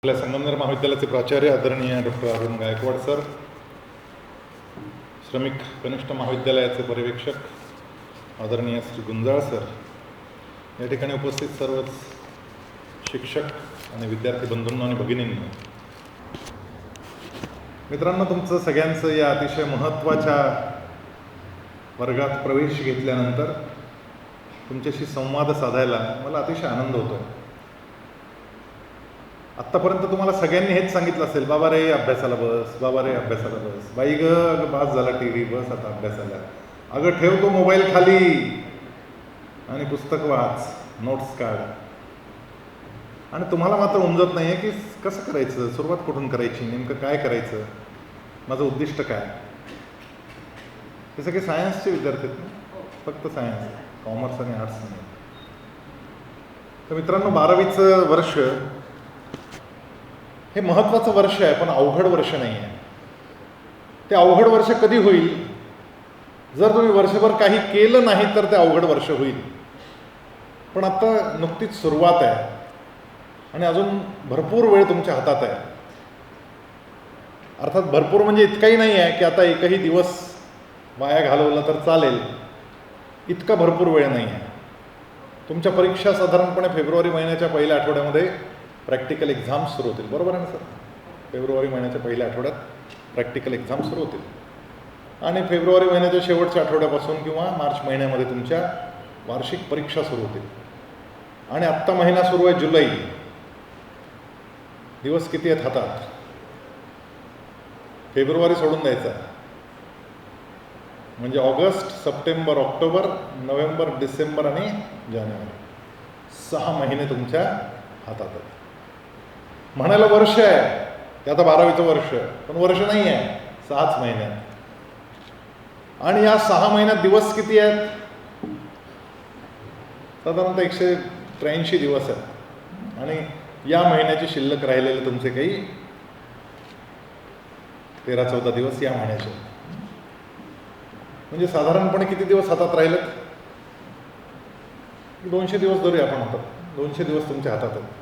आपल्या संगमनेर महाविद्यालयाचे प्राचार्य आदरणीय डॉक्टर अरुण गायकवाड सर, श्रमिक कनिष्ठ महाविद्यालयाचे पर्यवेक्षक आदरणीय श्री गुंजाळ सर, या ठिकाणी उपस्थित सर्वच शिक्षक आणि विद्यार्थी बंधूंनो आणि भगिनींनो, मित्रांनो, तुमचं सगळ्यांचं या अतिशय महत्त्वाच्या वर्गात प्रवेश घेतल्यानंतर तुमच्याशी संवाद साधायला मला अतिशय आनंद होतो आहे. आत्तापर्यंत तुम्हाला सगळ्यांनी हेच सांगितलं असेल, बाबा रे अभ्यासाला बस, बाबा रे अभ्यासाला बस, बाई ग अगं बास झाला टी व्ही, बस आता अभ्यासाला, अगं ठेव तो मोबाईल खाली आणि पुस्तक वाच, नोट्स काढ. आणि तुम्हाला मात्र उमजत नाही आहे की कसं करायचं, सुरुवात कुठून करायची, नेमकं काय करायचं, माझं उद्दिष्ट काय. हे सगळे सायन्सचे विद्यार्थी आहेत ना, फक्त सायन्स, कॉमर्स आणि आर्ट्स नाही. तर मित्रांनो, 12वीचं वर्ष हे महत्त्वाचं वर्ष आहे, पण अवघड वर्ष नाही आहे. ते अवघड वर्ष कधी होईल, जर तुम्ही वर्षभर काही केलं नाही तर ते अवघड वर्ष होईल. पण आता नुकतीच सुरुवात आहे आणि अजून भरपूर वेळ तुमच्या हातात आहे. अर्थात भरपूर म्हणजे इतकाही नाही आहे की आता एकही दिवस वाया घालवला तर चालेल, इतका भरपूर वेळ नाही आहे. तुमच्या परीक्षा साधारणपणे फेब्रुवारी महिन्याच्या पहिल्या आठवड्यामध्ये प्रॅक्टिकल एक्झाम सुरू होतील, बरोबर आहे ना सर? फेब्रुवारी महिन्याच्या पहिल्या आठवड्यात प्रॅक्टिकल एक्झाम सुरू होतील आणि फेब्रुवारी महिन्याच्या शेवटच्या आठवड्यापासून किंवा मार्च महिन्यामध्ये तुमच्या वार्षिक परीक्षा सुरू होतील. आणि आत्ता महिना सुरू आहे जुलै. दिवस किती आहेत हातात? फेब्रुवारी सोडून द्यायचा, म्हणजे August, September, October, November, December आणि जानेवारी, 6 महिने तुमच्या हातात आहेत. म्हणायला वर्ष आहे, ते आता 12वीचं वर्ष, पण वर्ष नाही आहे, 6च महिने. आणि या 6 महिन्यात दिवस किती आहेत? साधारणतः 183 दिवस आहेत. आणि या महिन्याचे शिल्लक राहिलेले तुमचे काही 13-14 दिवस या महिन्याचे, म्हणजे साधारणपणे किती दिवस हातात राहिलेत? 200 दिवस धरूया आपण हातात. 200 दिवस तुमच्या हातात आहेत.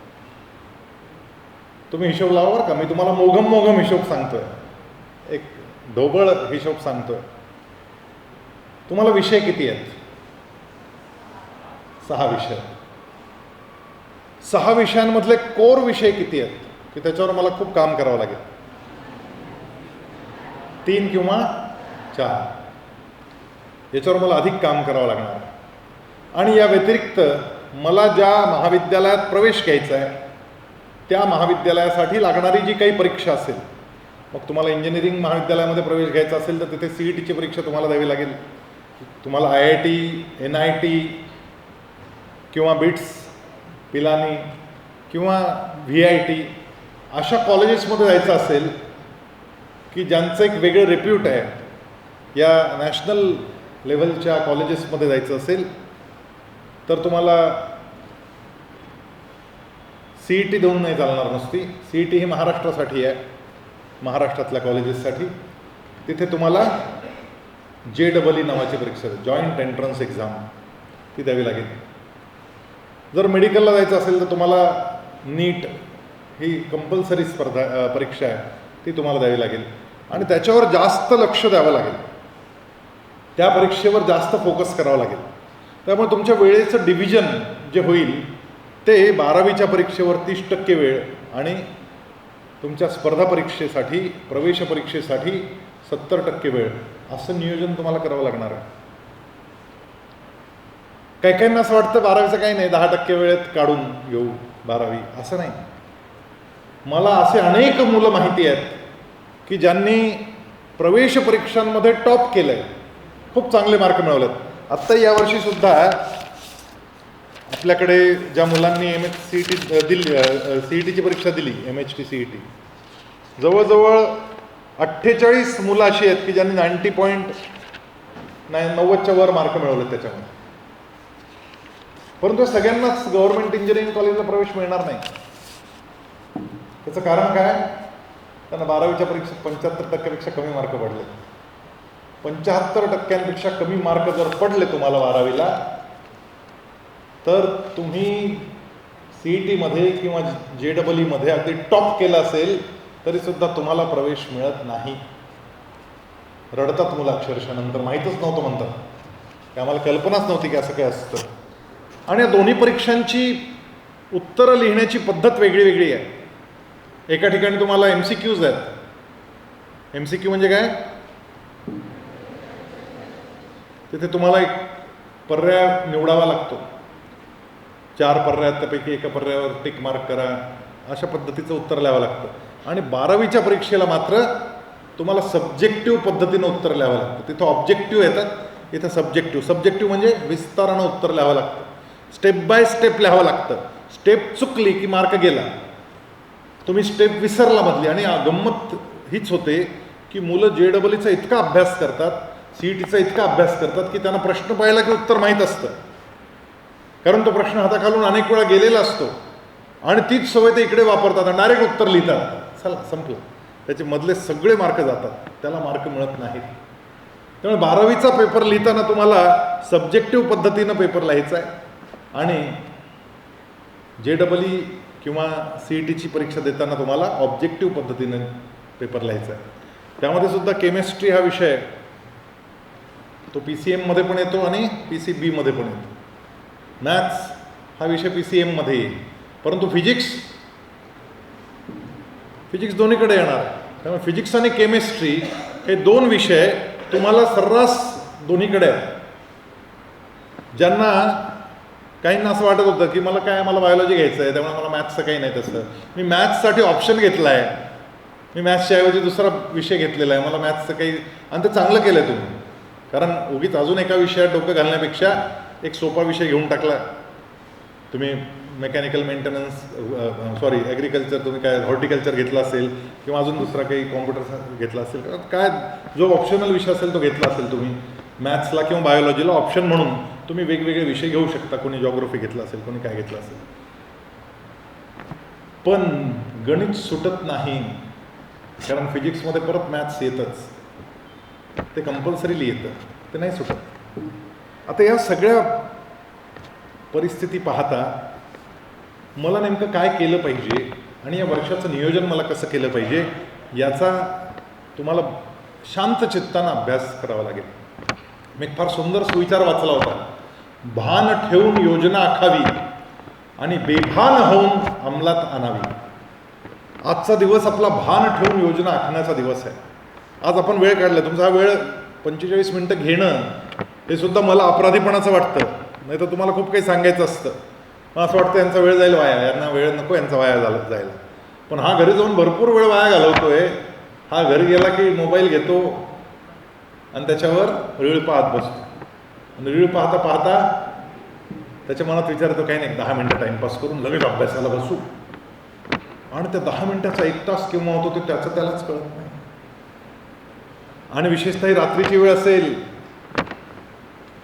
तुम्ही हिशोब लावा बरं का, मी तुम्हाला मोघम हिशोब सांगतोय, एक ढोबळ हिशोब सांगतोय. तुम्हाला विषय किती आहेत? 6 विषय. 6 विषयांमधले कोर विषय किती आहेत की त्याच्यावर मला खूप काम करावं लागेल? 3 किंवा 4, याच्यावर मला अधिक काम करावं लागणार. आणि या व्यतिरिक्त मला ज्या महाविद्यालयात प्रवेश घ्यायचा आहे त्या महाविद्यालयासाठी लागणारी जी काही परीक्षा असेल, मग तुम्हाला इंजिनिअरिंग महाविद्यालयामध्ये प्रवेश घ्यायचा असेल तर तिथे CETची परीक्षा तुम्हाला द्यावी लागेल. तुम्हाला IIT, NIT किंवा BITS, पिलानी किंवा VIT अशा कॉलेजेसमध्ये जायचं असेल की ज्यांचं एक वेगळं रेप्यूट आहे, या नॅशनल लेवलच्या कॉलेजेसमध्ये जायचं असेल तर तुम्हाला CET देऊन नाही चालणार नुसती. CET ही महाराष्ट्रासाठी आहे, महाराष्ट्रातल्या कॉलेजेससाठी. तिथे तुम्हाला JEE नावाची परीक्षा, जॉईंट एंट्रन्स एक्झाम, ती द्यावी लागेल. जर मेडिकलला जायचं असेल तर तुम्हाला NEET ही कंपल्सरी परीक्षा आहे, ती तुम्हाला द्यावी लागेल. आणि त्याच्यावर जास्त लक्ष द्यावं लागेल, त्या परीक्षेवर जास्त फोकस करावं लागेल. त्यामुळे तुमच्या वेळेचं डिव्हिजन जे होईल ते 12वीच्या परीक्षेवर 30% वेळ आणि तुमच्या स्पर्धा परीक्षेसाठी, प्रवेश परीक्षेसाठी 70% वेळ, असं नियोजन तुम्हाला करावं लागणार आहे. काही काहींना असं वाटतं 12वीचं काही नाही, 10% वेळेत काढून घेऊ 12वी, असं नाही. मला असे अनेक मुलं माहिती आहेत की ज्यांनी प्रवेश परीक्षांमध्ये टॉप केलं आहे, खूप चांगले मार्क मिळवलेत. आत्ता यावर्षीसुद्धा आपल्याकडे ज्या मुलांनी CET दिली, CETची परीक्षा दिली, MHT CET, जवळजवळ 48 मुलं अशी आहेत की ज्यांनी 90च्या वर मार्क मिळवलेत त्याच्यामध्ये. परंतु सगळ्यांनाच गव्हर्नमेंट इंजिनिअरिंग कॉलेजला प्रवेश मिळणार नाही. त्याचं कारण काय? त्यांना 12वीच्या परीक्षेत 75%पेक्षा कमी मार्क पडले. 75%पेक्षा कमी मार्क जर पडले तुम्हाला 12वीला, तर तुम्ही CET-मध्ये किंवा JEE-मध्ये अगदी टॉप केलं असेल तरीसुद्धा तुम्हाला प्रवेश मिळत नाही. रडतात मुलं अक्षरशः, नंतर माहीतच नव्हतं म्हणतात, की आम्हाला कल्पनाच नव्हती की असं काय असतं. आणि या दोन्ही परीक्षांची उत्तरं लिहिण्याची पद्धत वेगळी वेगळी आहे. एका ठिकाणी तुम्हाला MCQs आहेत. MCQ म्हणजे काय? तिथे तुम्हाला एक पर्याय निवडावा लागतो. 4 पर्याय, त्यापैकी एका पर्यायावर टिक मार्क करा, अशा पद्धतीचं उत्तर लिहावं लागतं. आणि 12वीच्या परीक्षेला मात्र तुम्हाला सब्जेक्टिव्ह पद्धतीनं उत्तर लिहावं लागतं. तिथं ऑब्जेक्टिव्ह येतात, इथं सब्जेक्टिव्ह. सब्जेक्टिव्ह म्हणजे विस्तारानं उत्तर लिहावं लागतं, स्टेप बाय स्टेप लिहावं लागतं. स्टेप चुकली की मार्क गेला, तुम्ही स्टेप विसरला मधली. आणि गंमत हीच होते की मुलं JEE-चा इतका अभ्यास करतात, CET-चा इतका अभ्यास करतात की त्यांना प्रश्न पाहिला की उत्तर माहीत असतं, कारण तो प्रश्न हाताखालून अनेक वेळा गेलेला असतो. आणि तीच सवय ते इकडे वापरतात आणि डायरेक्ट उत्तर लिहितात. चला संपलं, त्याचे मधले सगळे मार्क जातात, त्याला मार्क मिळत नाहीत. त्यामुळे 12वीचा पेपर लिहिताना तुम्हाला सब्जेक्टिव्ह पद्धतीनं पेपर लिहायचा आहे. आणि JEE किंवा CET-ची परीक्षा देताना तुम्हाला ऑब्जेक्टिव्ह पद्धतीनं पेपर लिहायचा आहे. त्यामध्ये सुद्धा केमिस्ट्री हा विषय तो PCM-मध्ये पण येतो आणि PCB-मध्ये पण येतो. मॅथ्स हा विषय PCM-मध्ये येईल, परंतु फिजिक्स दोन्हीकडे येणार. त्यामुळे फिजिक्स आणि केमिस्ट्री हे 2 विषय तुम्हाला सर्रास दोन्हीकडे आहेत. ज्यांना काहींना असं वाटत होतं की मला बायोलॉजी घ्यायचं आहे, त्यामुळे मला मॅथ्सचं काही नाही. तसं मी मॅथ्ससाठी ऑप्शन घेतला आहे, मी मॅथ्सच्या ऐवजी दुसरा विषय घेतलेला आहे, मला मॅथ्सचं काही. आणि ते चांगलं केलं आहे तुम्ही, कारण उगीच अजून एका विषयात डोकं घालण्यापेक्षा एक सोपा विषय घेऊन टाकला तुम्ही. मेकॅनिकल मेंटेनन्स, ॲग्रिकल्चर, तुम्ही काय हॉर्टिकल्चर घेतला असेल किंवा अजून दुसरा काही कॉम्प्युटर घेतला असेल, काय जो ऑप्शनल विषय असेल तो घेतला असेल तुम्ही. मॅथ्सला किंवा बायोलॉजीला ऑप्शन म्हणून तुम्ही वेगवेगळे विषय घेऊ शकता. कोणी जॉग्राफी घेतला असेल, कोणी काय घेतलं असेल. पण गणित सुटत नाही, कारण फिजिक्समध्ये परत मॅथ्स येतच, ते कंपल्सरीली येतं, ते नाही सुटत. आता या सगळ्या परिस्थिती पाहता मला नेमकं काय केलं पाहिजे आणि या वर्षाचं नियोजन मला कसं केलं पाहिजे याचा तुम्हाला शांत चित्तानं अभ्यास करावा लागेल. मी एक फार सुंदर सुविचार वाचला होता, भान ठेवून योजना आखावी आणि बेभान होऊन अंमलात आणावी. आजचा दिवस आपला भान ठेवून योजना आखण्याचा दिवस आहे. आज आपण वेळ काढला, तुमचा हा वेळ 45 मिनटं घेणं हे सुद्धा मला अपराधीपणाचं वाटतं. नाही तर तुम्हाला खूप काही सांगायचं असतं, पण असं वाटतं यांचा वेळ जाईल वाया, यांना वेळ नको यांचा वाया जायला. पण हा घरी जाऊन भरपूर वेळ वाया घालवतोय. हा घरी गेला की मोबाईल घेतो आणि त्याच्यावर रीळ पाहत बसतो. आणि रीळ पाहता पाहता त्याच्या मनात विचारतो काही नाही, 10 मिनटं टाईमपास करून लगेच अभ्यासाला बसू. आणि त्या 10 मिनटाचा 1 तास केव्हा होतो ते त्याचं त्यालाच कळत नाही. आणि विशेषतः ही रात्रीची वेळ असेल,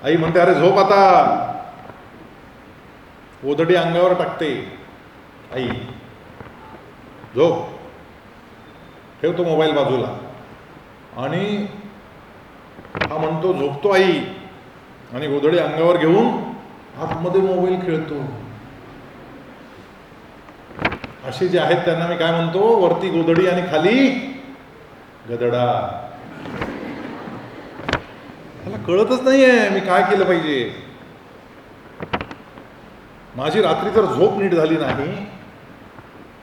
आई म्हणते अरे झोप आता, गोधडी अंगावर टाकते आई, झोप, ठेवतो मोबाईल बाजूला. आणि हा म्हणतो झोपतो आई, आणि गोधडी अंगावर घेऊन आतमध्ये मोबाईल खेळतो. असे जे आहेत त्यांना मी काय म्हणतो, वरती गोधडी आणि खाली गदडा. मला कळतच नाहीये मी काय केलं पाहिजे. माझी रात्री जर झोप नीट झाली नाही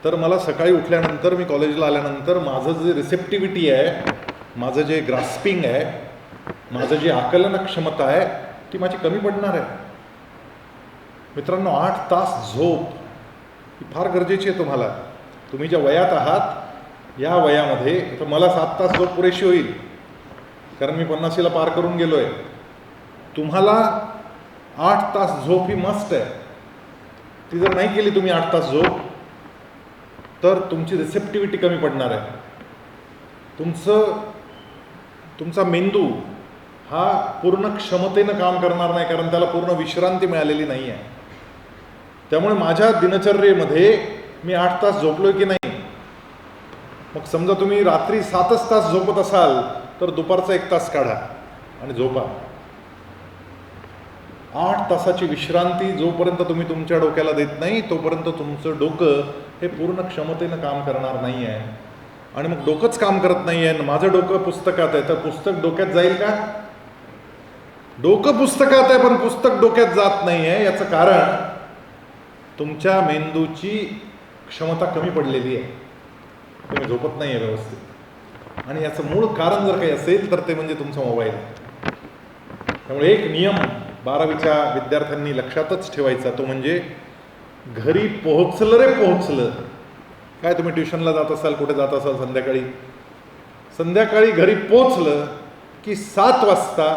तर मला सकाळी उठल्यानंतर, मी कॉलेजला आल्यानंतर माझं जे रिसेप्टिव्हिटी आहे, माझं जे ग्रास्पिंग आहे, माझं जे आकलन क्षमता आहे ती माझी कमी पडणार आहे. मित्रांनो, 8 तास झोप ही फार गरजेची आहे तुम्हाला. तुम्ही ज्या वयात आहात या वयामध्ये, तर मला 7 तास झोप पुरेशी होईल कारण मी 50ला पार करून गेलो आहे. तुम्हाला 8 तास झोप ही मस्ट आहे. ती जर नाही केली तुम्ही 8 तास झोप तर तुमची रिसेप्टिव्हिटी कमी पडणार आहे. तुमचा मेंदू हा पूर्ण क्षमतेनं काम करणार नाही, कारण त्याला पूर्ण विश्रांती मिळालेली नाही आहे. त्यामुळे माझ्या दिनचर्येमध्ये मी 8 तास झोपलोय की नाही, मग समजा तुम्ही रात्री 7च तास झोपत असाल तर दुपारचा 1 तास काढा आणि झोपा. 8 तासाची विश्रांती जोपर्यंत तुम्ही तुमच्या डोक्याला देत नाही तोपर्यंत तुमचं डोकं हे पूर्ण क्षमतेनं काम करणार नाही आहे. आणि मग डोकंच काम करत नाही आहे, माझं डोकं पुस्तकात आहे, तर पुस्तक डोक्यात जाईल का? डोकं पुस्तकात आहे पण पुस्तक डोक्यात जात नाही आहे. याचं कारण तुमच्या मेंदूची क्षमता कमी पडलेली आहे, तुम्ही झोपत नाही आहे व्यवस्थित. आणि याचं मूळ कारण जर काही असेल तर ते म्हणजे तुमचा मोबाईल. त्यामुळे एक नियम 12वीच्या विद्यार्थ्यांनी लक्षातच ठेवायचा, तो म्हणजे घरी पोहोचलं रे पोहोचलं. काय तुम्ही ट्युशनला जात असाल, कुठे जात असाल, संध्याकाळी घरी पोहोचलं की 7 वाजता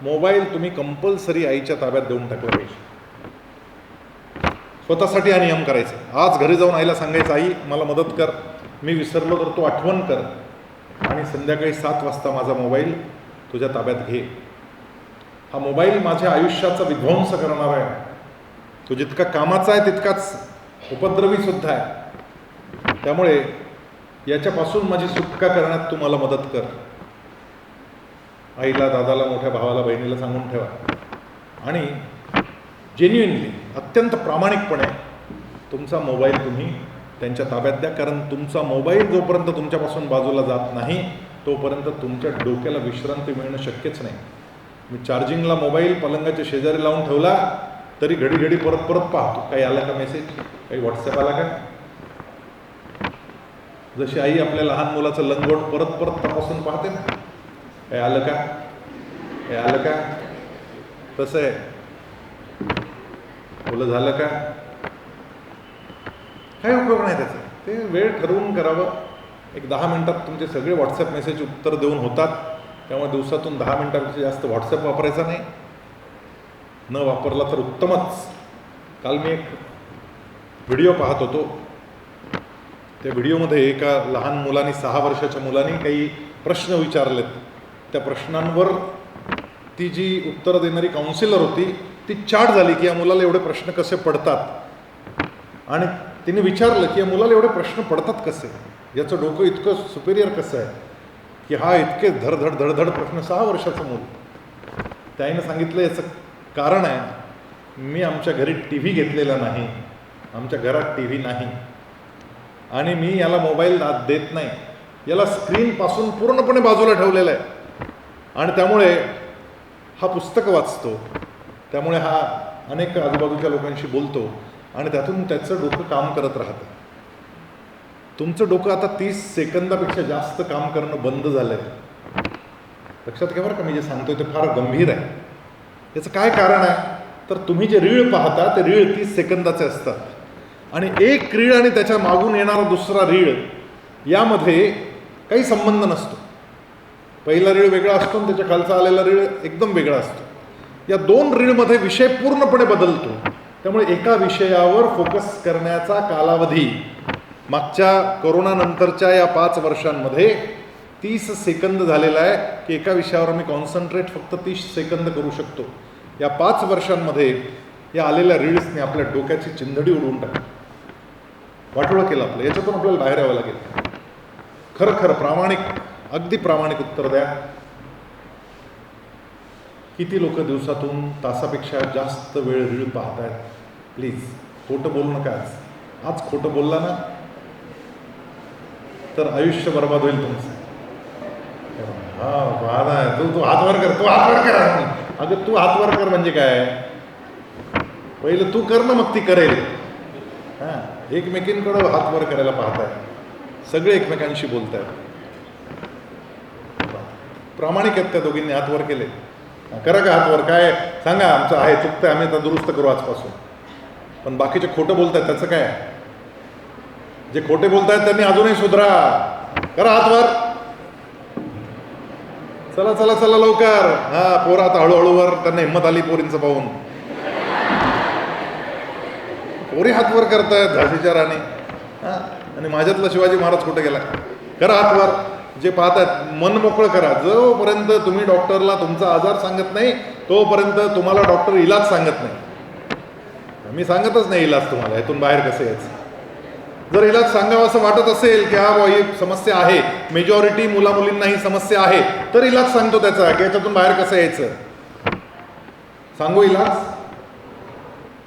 मोबाईल तुम्ही कंपल्सरी आईच्या ताब्यात देऊन टाकला पाहिजे. स्वतःसाठी हा नियम करायचा. आज घरी जाऊन आईला सांगायचं, आई मला मदत कर, मी विसरलो तर तू आठवण कर, आणि संध्याकाळी 7 वाजता माझा मोबाईल तुझ्या ताब्यात घे. हा मोबाईल माझ्या आयुष्याचा विध्वंस करणार आहे. तो जितका कामाचा आहे तितकाच उपद्रवी सुद्धा आहे. त्यामुळे याच्यापासून माझी सुटका करण्यात तू मला मदत कर. आईला, दादाला, मोठ्या भावाला, बहिणीला सांगून ठेवा. आणि जेन्युइनली, अत्यंत प्रामाणिकपणे तुमचा मोबाईल तुम्ही त्यांच्या ताब्यात द्या. कारण तुमचा मोबाईल जोपर्यंत तुमच्यापासून बाजूला जात नाही तोपर्यंत तुमच्या डोक्याला विश्रांती मिळणं शक्यच नाही. मी चार्जिंगला मोबाईल पलंगाच्या शेजारी लावून ठेवला तरी घडी घडी परत पाहतो, काही आला का मेसेज, काही व्हॉट्सॲप आला का. जशी आई आपल्या लहान मुलाचं लंगोट परत तपासून पाहते ना, काही आलं का, काही आलं का, तसं आहे. मुलं झालं का, काही उपयोग नाही त्याचा. ते वेळ ठरवून करावं. एक 10 मिनिटात तुमचे सगळे व्हॉट्सॲप मेसेज उत्तर देऊन होतात. त्यामुळे दिवसातून 10 मिनिटापेक्षा जास्त व्हॉट्सॲप वापरायचा नाही. न वापरला तर उत्तमच. काल मी एक व्हिडिओ पाहत होतो. त्या व्हिडिओमध्ये एका लहान मुलाने, 6 वर्षाच्या मुलाने काही प्रश्न विचारलेत. त्या प्रश्नांवर ती जी उत्तर देणारी काउन्सिलर होती ती चाट झाली की या मुलाला एवढे प्रश्न कसे पडतात. आणि तिने विचारलं की या मुलाला एवढे प्रश्न पडतात कसे, याचं डोकं इतकं सुपेरियर कसं आहे की हा इतके धडधड प्रश्न. 6 वर्षाचं मूल. त्याने सांगितलं याचं कारण आहे, मी आमच्या घरी TV घेतलेला नाही, आमच्या घरात TV नाही, आणि मी याला मोबाईल देत नाही, याला स्क्रीनपासून पूर्णपणे बाजूला ठेवलेला आहे. आणि त्यामुळे हा पुस्तकं वाचतो, त्यामुळे हा अनेक आजूबाजूच्या लोकांशी बोलतो, आणि त्यातून त्याचं डोकं काम करत राहतं. तुमचं डोकं आता 30 सेकंदापेक्षा जास्त काम करणं बंद झालं आहे. लक्षात घ्या बरं का, मी जे सांगतोय ते फार गंभीर आहे. याचं काय कारण आहे तर तुम्ही जे रीळ पाहता ते रीळ 30 सेकंदाचे असतात, आणि एक रीळ आणि त्याच्या मागून येणारा दुसरा रीळ यामध्ये काही संबंध नसतो. पहिला रीळ वेगळा असतो आणि त्याच्या खालचा आलेला रीळ एकदम वेगळा असतो. या 2 रीळमध्ये विषय पूर्णपणे बदलतो. त्यामुळे एका विषयावर फोकस करण्याचा कालावधी मागच्या कोरोनानंतरच्या या 5 वर्षांमध्ये 30 सेकंद झालेला आहे की एका विषयावर मी कॉन्सन्ट्रेट फक्त 30 सेकंद करू शकतो. या 5 वर्षांमध्ये या आलेल्या रील्सने आपल्या डोक्याची चिंधडी उडवून टाकली, वाटोळं केलं आपलं. याच्यातून आपल्याला बाहेर यावं लागेल. खरं प्रामाणिक, अगदी प्रामाणिक उत्तर द्या. किती लोक दिवसातून तासापेक्षा जास्त वेळ रीळ पाहतायत? प्लीज खोटं बोलू नका. आज खोटं बोलला ना तर आयुष्य बर्बाद होईल तुमचं. तू हात वर कर, तू हात वर कर. अगं तू हात वर कर म्हणजे काय, पहिलं तू कर ना, मग ती करेल. हां, एकमेकींकडं हात वर करायला पाहताय, सगळे एकमेकांशी बोलतायत. प्रामाणिक आहेत त्या दोघींनी, हात वर केले. करा का हात वर, काय सांगा, आमचं आहे, चुकतं, आम्ही आता दुरुस्त करू आजपासून. पण बाकीचे खोटं बोलतायत त्याचं काय? जे खोटे बोलतायत त्यांनी अजूनही सुधरा, करा हात वर. चला चला चला लवकर. हा, पोरं आता हळूहळू वर, त्यांना हिंमत आली पोरींचं पाहून. पोरी हात वर करतायत, झाशीच्या राणी. हां, आणि माझ्यातला शिवाजी महाराज कुठे गेला? करा हात वर. जे पाहतात मन मोकळं करा. जोपर्यंत तुम्ही डॉक्टरला तुमचा आजार सांगत नाही तोपर्यंत तुम्हाला डॉक्टर इलाज सांगत नाही. मी सांगतच नाही इलाज तुम्हाला, यातून बाहेर कसं यायचं. जर इलाज सांगावं असं वाटत असेल की हा ही समस्या आहे, मेजॉरिटी मुलामुलींना ही समस्या आहे, तर इलाज सांगतो त्याचा की याच्यातून बाहेर कसं यायचं. सांगू इलाज?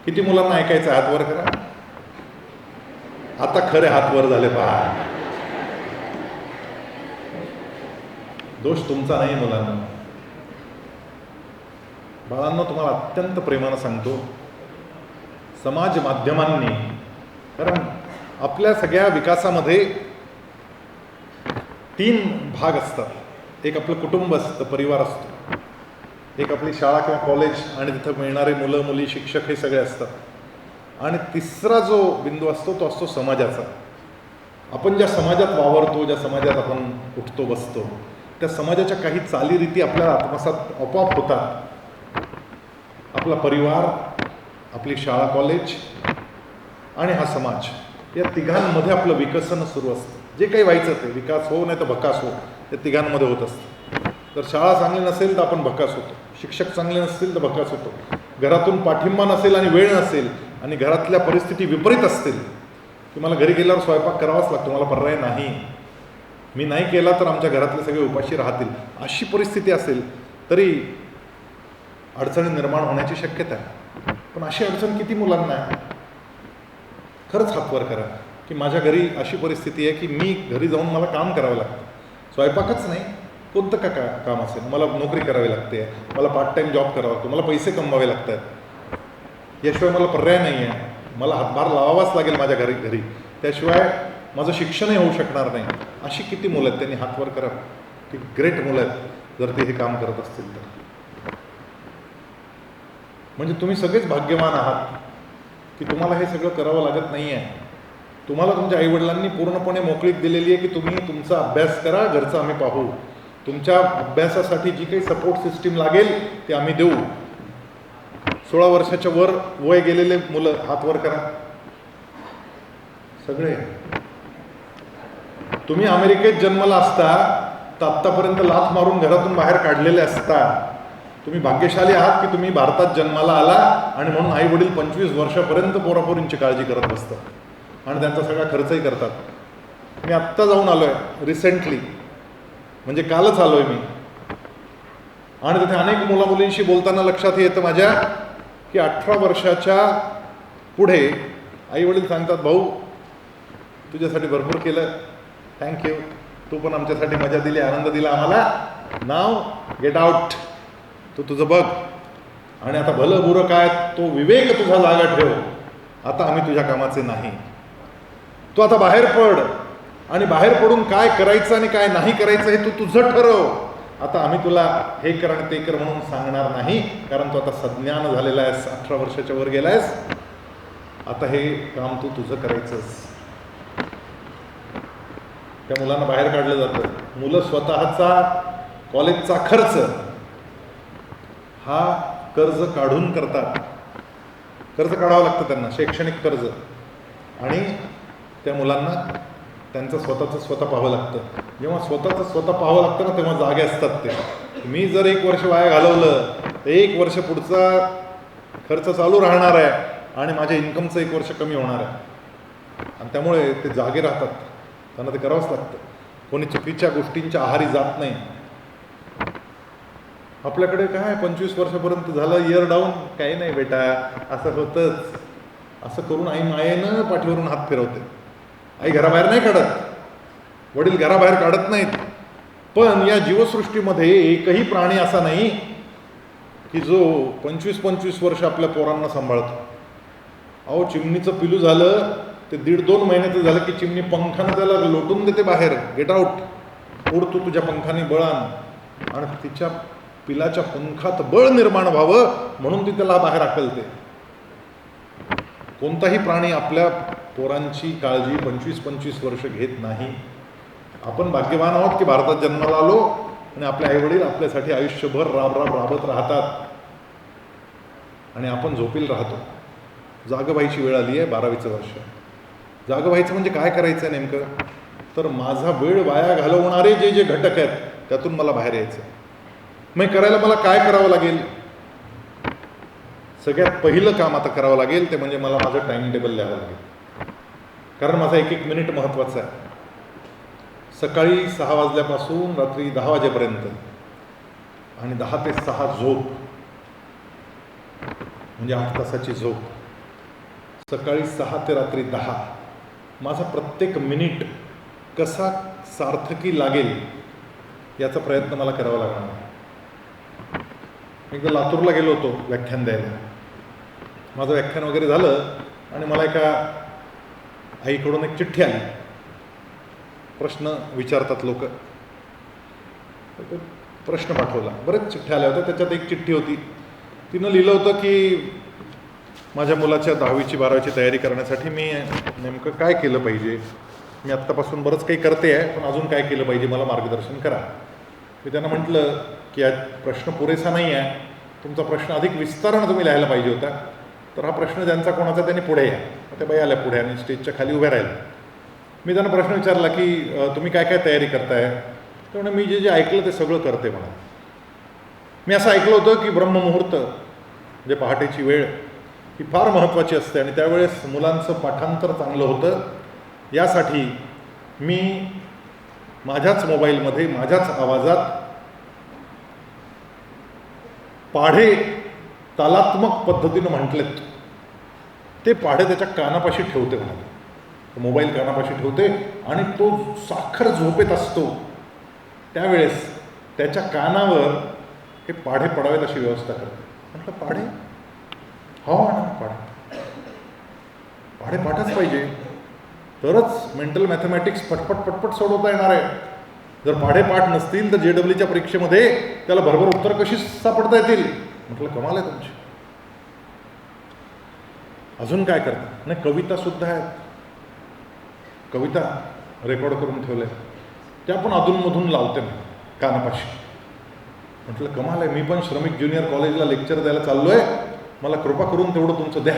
किती मुलांना ऐकायचं? हात वर करा. आता खरे हात वर झाले पहा. दोष तुमचा नाही मुलांना. बाळांना तुम्हाला अत्यंत प्रेमानं सांगतो, समाज माध्यमांनी, कारण आपल्या सगळ्या विकासामध्ये 3 भाग असतात. एक आपलं कुटुंब असतं, परिवार असतो, एक आपली शाळा किंवा कॉलेज आणि तिथं मिळणारे मुलं मुली शिक्षक हे सगळे असतात, आणि तिसरा जो बिंदू असतो तो असतो समाजाचा. आपण ज्या समाजात वावरतो, ज्या समाजात आपण उठतो बसतो, त्या समाजाच्या काही चालीरीती आपल्याला आत्मसात आपोआप होतात. आपला परिवार, आपली शाळा कॉलेज आणि हा समाज, या तिघांमध्ये आपलं विकसन सुरू असतं. जे काही व्हायचं ते विकास हो नाही तर भकास हो, या तिघांमध्ये होत असतं. जर शाळा चांगली नसेल तर आपण भकास होतो, शिक्षक चांगले नसतील तर भकास होतो, घरातून पाठिंबा नसेल आणि वेळ नसेल आणि घरातल्या परिस्थिती विपरीत असतील की मला घरी गेल्यावर स्वयंपाक करावाच लागतो, मला पर्याय नाही, मी नाही केला तर आमच्या घरातले सगळे उपाशी राहतील, अशी परिस्थिती असेल तरी अडचणी निर्माण होण्याची शक्यता आहे. पण अशी अडचण किती मुलांना आहे? खरंच हात वर करा की माझ्या घरी अशी परिस्थिती आहे की मी घरी जाऊन मला काम करावं लागतं. स्वयंपाकच नाही, कोणतं काम असेल, मला नोकरी करावी लागते, मला पार्ट टाईम जॉब करावा लागतो, मला पैसे कमवावे लागतात, याशिवाय मला पर्याय नाही आहे, मला हातभार लावावाच लागेल माझ्या घरी, त्याशिवाय माझं शिक्षणही होऊ शकणार नाही. अशी किती मुलं आहेत? त्यांनी हात वर करा की ग्रेट मुलं आहेत जर ते हे काम करत असतील तर. म्हणजे तुम्ही सगळेच भाग्यवान आहात की तुम्हाला हे सगळं करावं लागत नाही आहे. तुम्हाला तुमच्या आईवडिलांनी पूर्णपणे मोकळीक दिलेली आहे की तुम्ही तुमचा अभ्यास करा, घरचं आम्ही पाहू, तुमच्या अभ्यासासाठी जी काही सपोर्ट सिस्टीम लागेल ते आम्ही देऊ. 16 वर्षाच्या वर वय गेलेले मुलं हात वर करा सगळे. तुम्ही अमेरिकेत जन्माला असता तर आत्तापर्यंत लाथ मारून घरातून बाहेर काढलेले असता. तुम्ही भाग्यशाली आहात की तुम्ही भारतात जन्माला आला आणि म्हणून आई वडील 25 वर्षापर्यंत पोरापोरींची काळजी करत बसतात आणि त्यांचा सगळा खर्चही करतात. मी आत्ता जाऊन आलो आहे रिसेंटली, म्हणजे कालच आलो आहे मी, आणि तिथे अनेक मुलामुलींशी बोलताना लक्षात येतं माझ्या की 18 वर्षाच्या पुढे आई वडील सांगतात, भाऊ तुझ्यासाठी भरपूर केलं, थँक्यू, तू पण आमच्यासाठी मजा दिली, आनंद दिला आम्हाला, नाव गेट आउट, तू तुझं बघ, आणि आता भलं बुरं काय तो विवेक तुझा जागा ठेव, आता आम्ही तुझ्या कामाचे नाही, तू आता बाहेर पड आणि बाहेर पडून काय करायचं आणि काय नाही करायचं हे तू तुझं ठरव, आता आम्ही तुला हे कर आणि ते कर म्हणून सांगणार नाही, कारण तू आता सज्ञान झालेला आहेस, 18 वर्षाच्या वर गेलायस, आता हे काम तू तुझं करायचंस. त्या मुलांना बाहेर काढलं जातं. मुलं स्वतःचा कॉलेजचा खर्च हा कर्ज काढून करतात. कर्ज काढावं लागतं त्यांना, शैक्षणिक कर्ज, आणि त्या मुलांना त्यांचं स्वतःचं स्वतः पाहावं लागतं. जेव्हा स्वतःचं स्वतः पाहावं लागतं ना तेव्हा जागे असतात ते. मी जर 1 वर्ष वाया घालवलं तर 1 वर्ष पुढचा खर्च चालू राहणार आहे आणि माझ्या इन्कमचं 1 वर्ष कमी होणार आहे, आणि त्यामुळे ते जागे राहतात, त्यांना ते करावंच लागतं. कोणी चुकीच्या गोष्टींच्या आहारी जात नाही. आपल्याकडे काय 25 वर्षापर्यंत झालं इयर डाऊन, काही नाही बेटा, असं होतंच, असं करून आई मायेनं पाठीवरून हात फिरवते. आई घराबाहेर नाही काढत, वडील घराबाहेर काढत नाहीत, पण या जीवसृष्टीमध्ये एकही प्राणी असा नाही की जो 25-25 वर्ष आपल्या पोरांना सांभाळतो. अहो चिमणीचं पिलू झालं ते 1.5-2 महिन्याचं झालं की चिमणी पंखानं त्याला लोटून देते बाहेर, गेट आउट, उडतो तुझ्या पंखाने बळ आण, आणि तिच्या पिलाच्या पंखात बळ निर्माण व्हावं म्हणून ती त्याला बाहेर हाकलते. कोणताही प्राणी आपल्या पोरांची काळजी 25-25 वर्ष घेत नाही. आपण भाग्यवान आहोत की भारतात जन्माला आलो आणि आपले आईवडील आपल्यासाठी आयुष्यभर राबत राहतात आणि आपण झोपील राहतो. जागं व्हायची वेळ आली आहे, 12वीचं वर्ष. जागं व्हायचं म्हणजे काय करायचं आहे नेमकं? तर माझा वेळ वाया घालवणारे जे जे घटक आहेत त्यातून मला बाहेर यायचं. मग करायला मला काय करावं लागेल? सगळ्यात पहिलं काम आता करावं लागेल ते म्हणजे मला माझं टाइम टेबल लिहावं लागेल, कारण माझा 1-1 मिनिट महत्त्वाचा आहे. सकाळी 6 वाजल्यापासून रात्री 10 वाजेपर्यंत आणि 10 ते 6 झोप, म्हणजे 8 तासाची झोप, सकाळी 6 ते रात्री 10, माझा प्रत्येक मिनिट कसा सार्थकी लागेल याचा प्रयत्न मला करावा लागणार. एकदा लातूरला गेलो होतो व्याख्यान द्यायला. माझं व्याख्यान वगैरे झालं आणि मला एका आईकडून एक चिठ्ठी आली. प्रश्न विचारतात लोक, प्रश्न पाठवला. बरेच चिठ्ठ्या आल्या होत्या, त्याच्यात एक चिठ्ठी होती. तिनं लिहिलं होतं की माझ्या मुलाच्या 10वी 12वी तयारी करण्यासाठी मी नेमकं काय केलं पाहिजे. मी आत्तापासून बरंच काही करते आहे, पण अजून काय केलं पाहिजे, मला मार्गदर्शन करा. मी त्यांना म्हटलं की हा प्रश्न पुरेसा नाही आहे, तुमचा प्रश्न अधिक विस्तारानं तुम्ही लिहायला पाहिजे होता. तर हा प्रश्न ज्यांचा कोणाचा त्यांनी पुढे या. त्या बाई आल्या पुढे आणि स्टेजच्या खाली उभ्या राहिल्या. मी त्यांना प्रश्न विचारला की तुम्ही काय काय तयारी करताय. तर म्हणे मी जे जे ऐकलं ते सगळं करते म्हणा. मी असं ऐकलं होतं की ब्रह्ममुहूर्त म्हणजे पहाटेची वेळ ही फार महत्त्वाची असते आणि त्यावेळेस मुलांचं पाठांतर चांगलं होतं. यासाठी मी माझ्याच मोबाईलमध्ये माझ्याच आवाजात पाढे तालात्मक पद्धतीनं म्हटलेत ते पाढे त्याच्या कानापाशी ठेवते म्हणा. मोबाईल कानापाशी ठेवते आणि तो साखर झोपेत असतो त्यावेळेस त्याच्या कानावर हे पाढे पडावेत अशी व्यवस्था करते. म्हटलं पाढे? हो ना, पाढे पाढे पाठच पाहिजे, तरच मेंटल मॅथमॅटिक्स पटपट पटपट सोडवता येणार आहे. जर पाढे पाठ नसतील तर JEEच्या परीक्षेमध्ये त्याला भरभर उत्तर कशी सापडता येतील. म्हटलं कमाल आहे तुमची. अजून काय करतात? नाही, कविता सुद्धा आहेत. कविता रेकॉर्ड करून ठेवल्या, त्या पण अधूनमधून लावते मी कानापाशी. म्हटलं कमाल आहे. मी पण श्रमिक ज्युनियर कॉलेजला लेक्चर द्यायला चाललो आहे, मला कृपा करून तेवढं तुमचं द्या.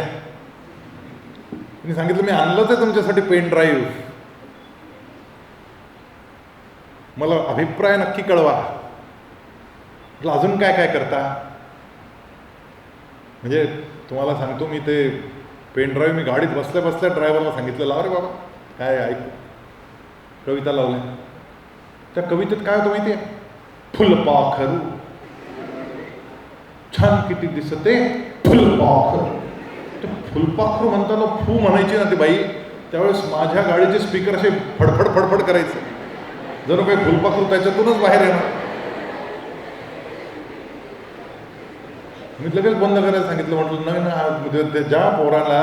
मी सांगितलं मी आणलंच आहे तुमच्यासाठी पेन ड्राईव्ह, मला अभिप्राय नक्की कळवा. म्हटलं अजून काय काय करता. म्हणजे तुम्हाला सांगतो, मी ते पेन ड्राईव्ह मी गाडीत बसल्या बसल्या ड्रायव्हरला सांगितलं लावा रे बाबा, काय ऐकू. कविता लावल्या. त्या कवितेत काय होतं माहिती आहे? फुलपाखरू छान किती दिसते फुलपाखरू. ते फुलपाखरू म्हणताना फू म्हणायची ना ती बाई, त्यावेळेस माझ्या गाडीचे स्पीकर असे फडफड फडफड करायचे, जणू काही फुलपाखरू त्याच्यातूनच बाहेर येणार. मी लगेच बंद करायला सांगितलं. म्हटलं नाही ना, ज्या पोराला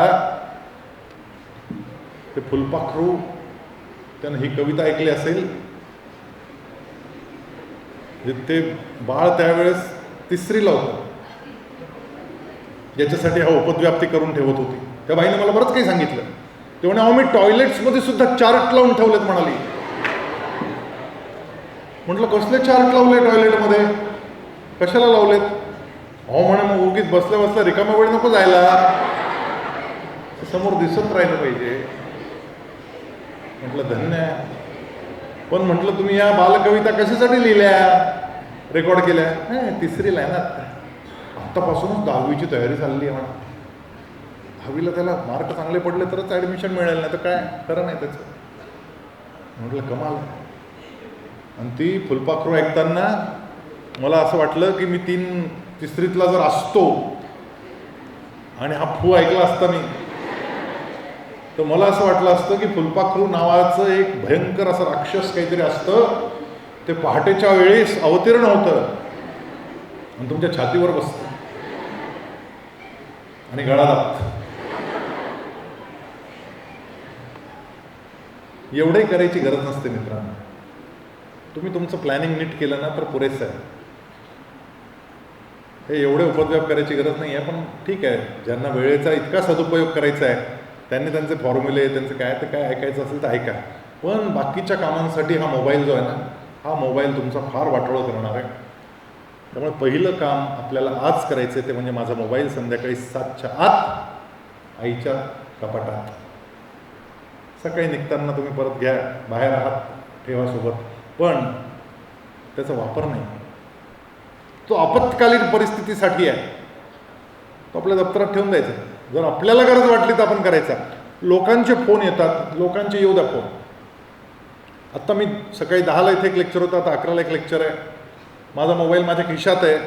ते फुलपाखरू त्यानं ही कविता ऐकली असेल, ते बाळ त्यावेळेस 3रीला होतं, याच्यासाठी हा उपद्व्याप्ती करून ठेवत होती. त्या बाईने मला बरंच काही सांगितलं. ते म्हणे अहो मी टॉयलेट्समध्ये सुद्धा चार्ट लावून ठेवलेत म्हणाली. म्हटलं कसले चार्ट लावले टॉयलेटमध्ये, कशाला लावलेत? अहो म्हणे मग उगीच बसल्या बसल्या रिकाम्या वेळ नको जायला, समोर दिसत राहिलं पाहिजे. म्हटलं धन्य आहे. पण म्हटलं तुम्ही या बालकविता कशासाठी लिहिल्या, रेकॉर्ड केल्या? नाही 3रीला आहे ना, आत्तापासूनच 10वीची तयारी चालली आहे म्हणा. 10वीला त्याला मार्क चांगले पडले तरच ॲडमिशन मिळेल, नाही तर काय खरं नाही त्याचं. म्हटलं कमाल. आणि ती फुलपाखरू ऐकताना मला असं वाटलं की मी 3रीतला जर असतो आणि हा फू ऐकला असता मी, तर मला असं वाटलं असतं की फुलपाखरू नावाचं एक भयंकर असं राक्षस काहीतरी असतं, ते पहाटेच्या वेळेस अवतीर्ण होतं आणि तुमच्या छातीवर बसतं आणि गळा दाबतं. एवढंही करायची गरज नसते मित्रांनो. तुम्ही तुमचं प्लॅनिंग नीट केलं ना तर पुरेसं आहे. हे एवढे उपद्व्याप करायची गरज नाही आहे. पण ठीक आहे, ज्यांना वेळेचा इतका सदुपयोग करायचा आहे त्यांनी त्यांचे फॉर्म्युले, त्यांचं काय ते काय ऐकायचं असेल तर ऐका. पण बाकीच्या कामांसाठी हा मोबाईल जो आहे ना, हा मोबाईल तुमचा फार वाटोळं करणार आहे. त्यामुळे पहिलं काम आपल्याला आज करायचं आहे ते म्हणजे माझा मोबाईल संध्याकाळी 7च्या आत आईच्या कपाटात. सकाळी निघताना तुम्ही परत घ्या, बाहेर आहात ठेवा सोबत, पण त्याचा वापर नाही. तो आपत्कालीन परिस्थितीसाठी आहे, तो आपल्या दप्तरात ठेवून द्यायचा. जर आपल्याला गरज वाटली तर आपण करायचा. लोकांचे फोन येतात, लोकांचे येऊ द्या फोन. आत्ता मी सकाळी 10ला इथे एक लेक्चर होता, आता 11ला एक लेक्चर आहे. माझा मोबाईल माझ्या खिशात आहे,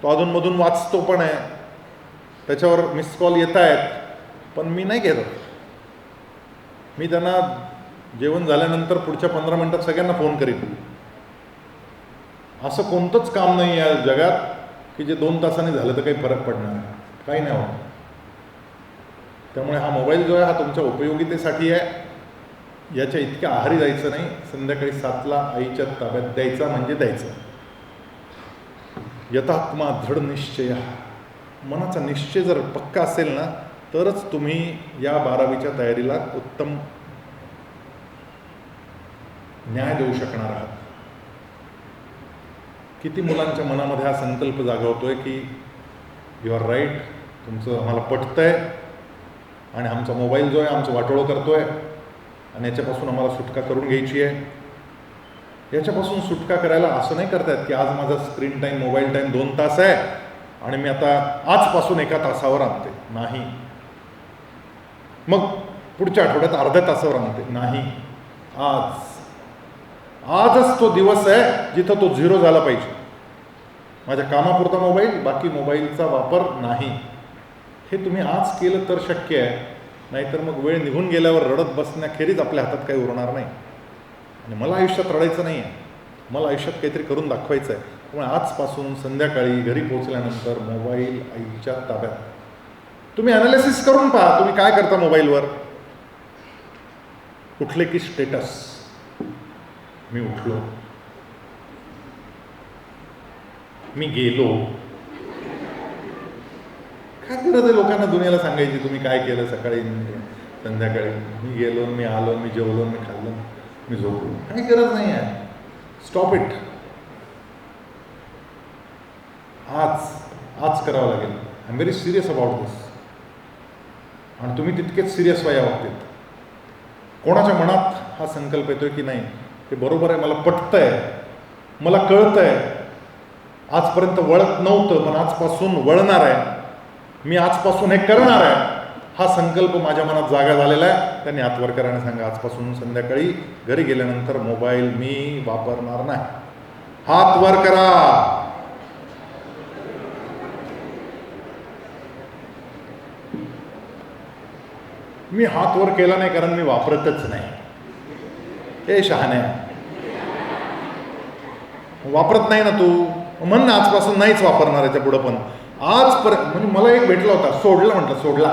तो अधूनमधून वाचतो पण आहे. त्याच्यावर मिस कॉल येत आहेत, पण मी नाही घेत. मी त्यांना जेवण झाल्यानंतर पुढच्या 15 मिनिटात सगळ्यांना फोन करीन. असं कोणतंच काम नाही आहे जगात की जे 2 तासांनी झालं तर काही फरक पडणार नाही, काही नाही होत. त्यामुळे हा मोबाईल जो आहे हा तुमच्या उपयोगितेसाठी आहे. याच्या इतक्या आहारी जायचं नाही. संध्याकाळी 7ला आईच्या ताब्यात द्यायचा म्हणजे द्यायचं. यथात्मा दृढ निश्चय, मनाचा निश्चय जर पक्का असेल ना तरच तुम्ही या 12वीच्या तयारीला उत्तम न्याय देऊ शकणार आहात. किती मुलांच्या मनामध्ये हा संकल्प जागवतोय की यू आर राईट, तुमचं आम्हाला पटतंय आणि आमचा मोबाईल जो आहे आमचं वाटोळं करतोय आणि याच्यापासून आम्हाला सुटका करून घ्यायची आहे. याच्यापासून सुटका करायला असं नाही करतायत की आज माझा स्क्रीन टाईम, मोबाईल टाईम 2 तास आहे आणि मी आता आजपासून 1 तासावर आणते. नाही. मग पुढच्या आठवड्यात अर्ध्या तासावर आणते. नाही. आजच तो दिवस आहे जिथं तो 0 झाला पाहिजे. माझ्या कामापुरता मोबाईल, बाकी मोबाईलचा वापर नाही. हे तुम्ही आज केलं तर शक्य आहे. नाहीतर मग वेळ निघून गेल्यावर रडत बसण्याखेरीज आपल्या हातात काही उरणार नाही. आणि मला आयुष्यात रडायचं नाही आहे, मला आयुष्यात काहीतरी करून दाखवायचं आहे. त्यामुळे आजपासून संध्याकाळी घरी पोहोचल्यानंतर मोबाईल आईच्या ताब्यात. तुम्ही ॲनालिसिस करून पहा तुम्ही काय करता मोबाईलवर. उठले की स्टेटस, मी उठलो, मी गेलो. काय गरज आहे लोकांना दुनियाला सांगायची तुम्ही काय केलं सकाळी संध्याकाळी. मी गेलो, मी आलो, मी जेवलो, मी खाल्लं, मी झोपलो. काही गरज नाही आहे. Stop it. आज करावं लागेल. I am very serious about this. आणि तुम्ही तितकेच सिरियस व्हा या बाबतीत. कोणाच्या मनात हा संकल्प येतोय की नाही ते बरोबर आहे, मला पटतंय, मला कळतंय, आजपर्यंत वळत नव्हतं पण आजपासून वळणार आहे, मी आजपासून हे करणार आहे, हा संकल्प माझ्या मनात जागा झालेला आहे. त्यांनी हात वर करा आणि सांगा आजपासून संध्याकाळी घरी गेल्यानंतर मोबाईल मी वापरणार नाही. हात वर करा. मी हात वर केला नाही कारण मी वापरतच नाही. हे शहाणे, वापरत नाही ना तू, म्हण ना आजपासून नाहीच वापरणार याच्या पुढं. पण आजपर्यंत म्हणजे मला एक भेटला होता, सोडला म्हटलं, सोडला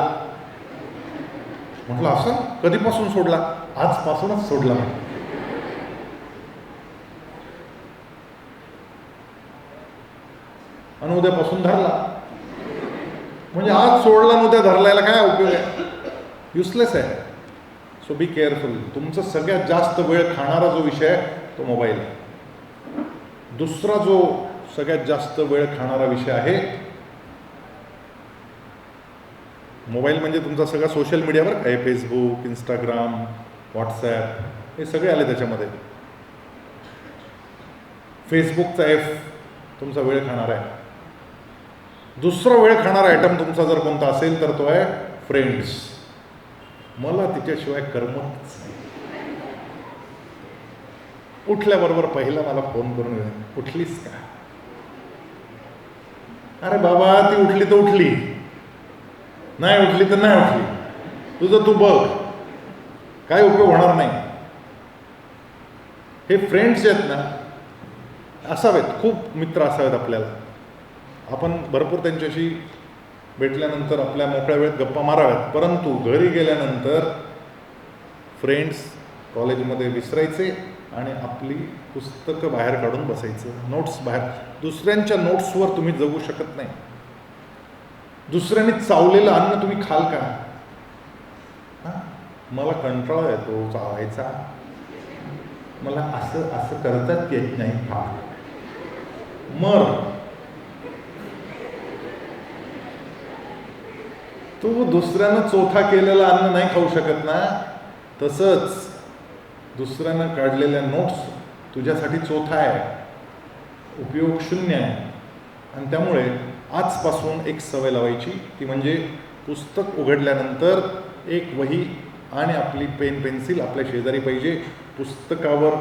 म्हटलं. असं कधीपासून सोडला? आजपासूनच सोडला. आणि उद्यापासून धरला. म्हणजे आज सोडला आणि उद्या धरलायला काय उपयोग आहे? युसलेस आहे. So be careful. तुमचं सगळ्यात जास्त वेळ खाणारा जो विषय आहे तो मोबाईल आहे. दुसरा जो सगळ्यात जास्त वेळ खाणारा विषय आहे मोबाईल म्हणजे तुमचा सगळा सोशल मीडियावर काय, फेसबुक, इंस्टाग्राम, व्हॉट्सॲप हे सगळे आले त्याच्यामध्ये. फेसबुकचा एफ तुमचा वेळ खाणारा आहे. दुसरा वेळ खाणारा आयटम तुमचा जर कोणता असेल तर तो आहे फ्रेंड्स. मला तिच्याशिवाय करमतच नाही. उठल्याबरोबर पहिला मला फोन करून उठलीस का? अरे बाबा ती उठली तर उठली, नाही उठली तर नाही उठली, तुझं तू बघ, काय उपयोग होणार नाही. हे फ्रेंड्स जे आहेत ना असावेत, खूप मित्र असावेत आपल्याला. आपण भरपूर त्यांच्याशी भेटल्यानंतर आपल्या मोकळ्या वेळेत गप्पा माराव्यात. परंतु घरी गेल्यानंतर फ्रेंड्स कॉलेजमध्ये विसरायचे आणि आपली पुस्तकं बाहेर काढून बसायचं, नोट्स बाहेर. दुसऱ्यांच्या नोट्सवर तुम्ही जगू शकत नाही. दुसऱ्यांनी चावलेलं अन्न तुम्ही खाल का? मला कंटाळा येतो चावायचा, मला असं असं करतात येत नाही खा. मर. तू दुसऱ्यानं चोथा केलेलं अन्न नाही खाऊ शकत ना, तसंच दुसऱ्यानं काढलेल्या नोट्स तुझ्यासाठी चोथा आहे, उपयोग शून्य आहे. आणि त्यामुळे आजपासून एक सवय लावायची, ती म्हणजे पुस्तक उघडल्यानंतर एक वही आणि आपली पेन पेन्सिल आपल्या शेजारी पाहिजे. पुस्तकावर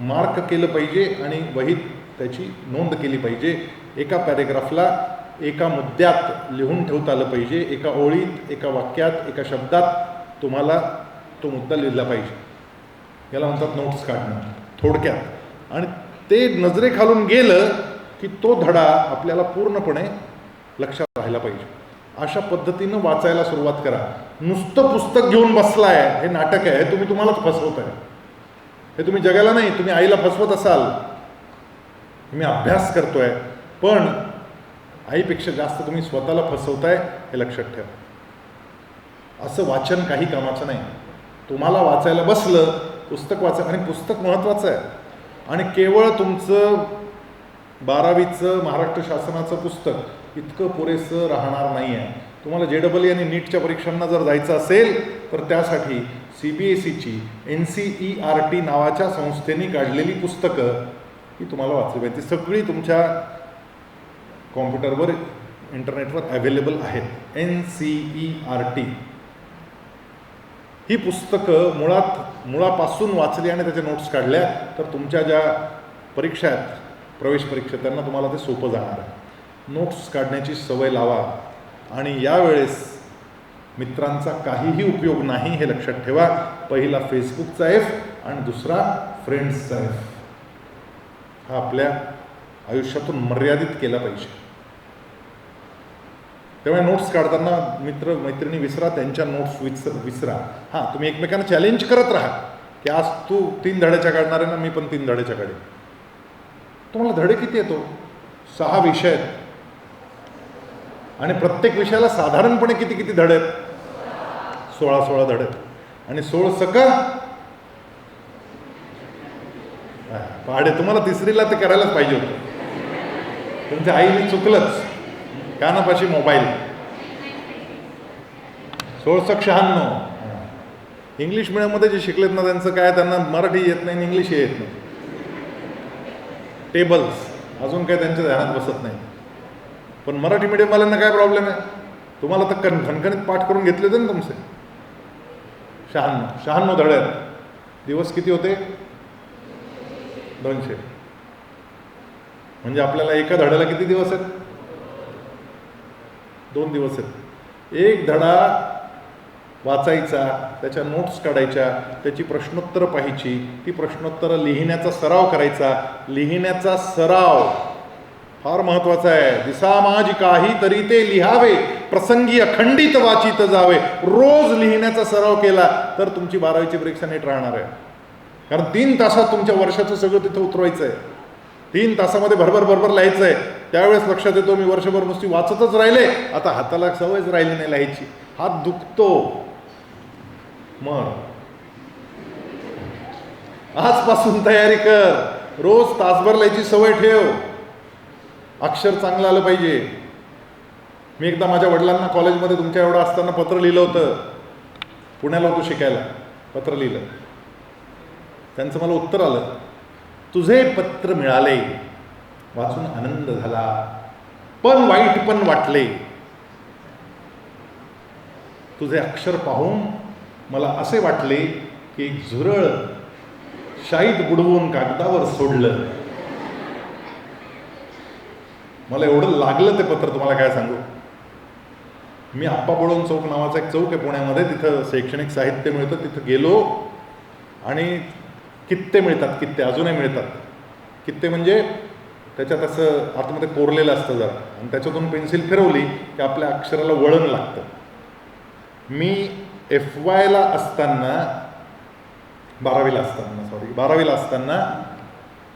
मार्क केलं पाहिजे आणि वहीत त्याची नोंद केली पाहिजे. एका पॅरेग्राफला एका मुद्द्यात लिहून ठेवता आलं पाहिजे. एका ओळीत, एका वाक्यात, एका शब्दात तुम्हाला तो मुद्दा लिहिला पाहिजे. याला म्हणतात नोट्स काढणं थोडक्यात. आणि ते नजरेखालून गेलं की तो धडा आपल्याला पूर्णपणे लक्षात राहायला पाहिजे. अशा पद्धतीनं वाचायला सुरुवात करा. नुसतं पुस्तक घेऊन बसलाय हे नाटक आहे, हे तुम्ही तुम्हालाच फसवत आहे. हे तुम्ही जगाला नाही, तुम्ही आईला फसवत असाल. मी अभ्यास करतोय पण आईपेक्षा जास्त तुम्ही स्वतःला फसवताय हे लक्षात ठेवा. असं वाचन काही कामाचं नाही. तुम्हाला वाचायला बसलं, पुस्तक वाचा. आणि पुस्तक महत्त्वाचं आहे. आणि केवळ तुमचं 12वीचं महाराष्ट्र शासनाचं पुस्तक इतकं पुरेसं राहणार नाही आहे. तुम्हाला JEE आणि नीटच्या परीक्षांना जर जायचं असेल तर त्यासाठी CBSEची NCERT नावाच्या संस्थेने काढलेली पुस्तकं ही तुम्हाला वाचली पाहिजे. ती सगळी तुमच्या कॉम्प्युटरवर, इंटरनेटवर अवेलेबल आहेत. NCERT ही पुस्तकं मुळापासून वाचली आणि त्याच्या नोट्स काढल्या तर तुमच्या ज्या परीक्षा आहेत, प्रवेश परीक्षा, त्यांना तुम्हाला ते सोपं जाणार आहे. नोट्स काढण्याची सवय लावा. आणि यावेळेस मित्रांचा काहीही उपयोग नाही हे लक्षात ठेवा. पहिला फेसबुकचा F आणि दुसरा फ्रेंड्सचा F हा आपल्या आयुष्यातून मर्यादित केला पाहिजे. तेव्हा नोट्स काढताना मित्र मैत्रिणी विसरा, त्यांच्या नोट्स विसरा. हां, तुम्ही एकमेकांना चॅलेंज करत राहा की आज तू 3 धड्याच्या काढणार आहे ना, मी पण 3 धड्याच्या काढेन. तुम्हाला धडे किती येतो? 6 विषय आहेत आणि प्रत्येक विषयाला साधारणपणे किती धडे आहेत? 16 धडे आहेत. आणि 16 सका पहाडे. तुम्हाला तिसरीला ते करायलाच पाहिजे होतं. तुमच्या आईने चुकलंच. कानापाशी मोबाईल. 1696. इंग्लिश मिडियममध्ये जे शिकलेत ना त्यांचं काय, त्यांना मराठी येत नाही, इंग्लिशही येत नाही. टेबल्स अजून काय त्यांच्या ध्यानात बसत नाही. पण मराठी मीडियमवाल्यांना काय प्रॉब्लेम आहे? तुम्हाला तर खणखणीत पाठ करून घेतले होते ना तुमचे. 96 धडे आहेत. दिवस किती होते? 200. म्हणजे आपल्याला एका धड्याला किती दिवस आहेत? 2 दिवस आहेत. एक धडा वाचायचा, त्याच्या नोट्स काढायच्या, त्याची प्रश्नोत्तरं पाहायची, ती प्रश्नोत्तरं लिहिण्याचा सराव करायचा. लिहिण्याचा सराव फार महत्त्वाचा आहे. दिसा माझी काहीतरी ते लिहावे, प्रसंगी अखंडित वाचित जावे. रोज लिहिण्याचा सराव केला तर तुमची 12वीची परीक्षा नीट राहणार आहे. कारण 3 तासात तुमच्या वर्षाचं सगळं तिथं उतरवायचं आहे. 3 तासामध्ये भरभर लिहायचं आहे. त्यावेळेस लक्षात येतो मी वर्षभर नुसती वाचतच राहिले, आता हाताला सवयच राहिली नाही लिहायची. हात दुखतो. मग आजपासून तयारी कर. रोज तासभर लिहायची सवय ठेव. अक्षर चांगलं आलं पाहिजे. मी एकदा माझ्या वडिलांना कॉलेजमध्ये तुमच्या एवढं असताना पत्र लिहिलं होतं. पुण्याला होतो शिकायला. पत्र लिहिलं. त्यांचं मला उत्तर आलं, तुझे पत्र मिळाले, वाचून आनंद झाला, पण वाईट पण वाटले. तुझे अक्षर पाहून मला असे वाटले की एक झुरळ शाईत बुडवून कागदावर सोडलं. मला एवढं लागलं ते पत्र, तुम्हाला काय सांगू. मी आप्पा बळवंत चौक नावाचा एक चौक आहे पुण्यामध्ये, तिथं शैक्षणिक साहित्य मिळतं. तिथं गेलो आणि कित्ते मिळतात. कित्ते अजूनही मिळतात. कित्ते म्हणजे त्याच्यात असं आतमध्ये कोरलेलं असतं जरा, आणि त्याच्यातून पेन्सिल फिरवली की आपल्या अक्षराला वळण लागतं. मी FYला असताना, 12वीला असताना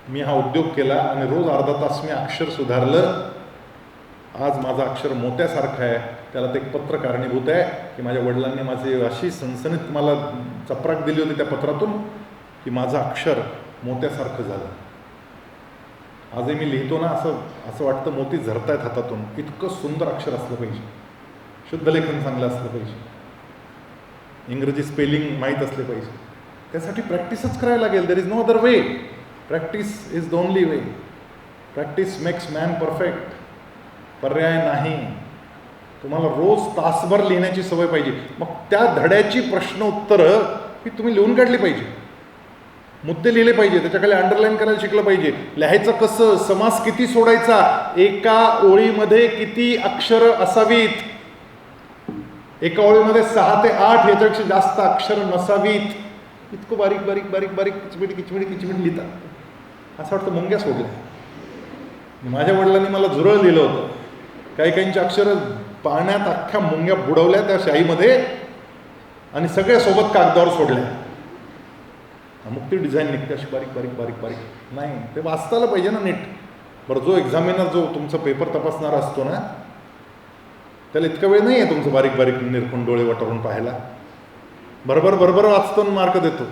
मी हा उद्योग केला आणि रोज अर्धा तास मी अक्षर सुधारलं. आज माझं अक्षर मोत्यासारखं आहे. त्याला ते एक पत्र कारणीभूत आहे की माझ्या वडिलांनी माझी अशी सणसणीत मला चपराक दिली होती त्या पत्रातून की माझं अक्षर मोत्यासारखं झालं. आजही मी लिहितो ना, असं वाटतं मोती झरतायत हातातून. इतकं सुंदर अक्षर असलं पाहिजे. शुद्ध लेखन चांगलं असलं पाहिजे. इंग्रजी स्पेलिंग माहीत असले पाहिजे. त्यासाठी प्रॅक्टिसच करायला लागेल. There is no other way. Practice is the only way. Practice makes man perfect. पर्याय नाही. तुम्हाला रोज तासभर लिहिण्याची सवय पाहिजे. मग त्या धड्याची प्रश्न उत्तरं ही तुम्ही लिहून काढली पाहिजे. मुद्दे लिहिले पाहिजे, त्याच्याखाली अंडरलाईन करायला शिकलं पाहिजे. लिहायचं कसं, समास किती सोडायचा, एका ओळीमध्ये किती अक्षरं असावीत, एका ओळीमध्ये 6 ते 8 याच्यापेक्षा जास्त अक्षर नसावीत. इतकं बारीक बारीक बारीक बारीक किचमिट किचमिट किचमिट लिहितात. असं वाटतं मुंग्या सोडल्या. माझ्या वडिलांनी मला झुरळ लिहिलं होतं. काही काहींची अक्षरं पाण्यात अख्ख्या मुंग्या बुडवल्या त्या शाईमध्ये आणि सगळ्या सोबत कागदावर सोडल्या. मग ती डिझाईन निघते अशी बारीक बारीक बारीक बारीक. नाही, ते वाचता आलं पाहिजे ना नीट. बरं, जो एक्झामिनर जो तुमचा पेपर तपासणारा असतो ना, त्याला इतका वेळ नाही आहे तुमचं बारीक बारीक निरखून डोळे वटारून पाहायला. बरोबर बरोबर वाचतो आणि मार्क देतो.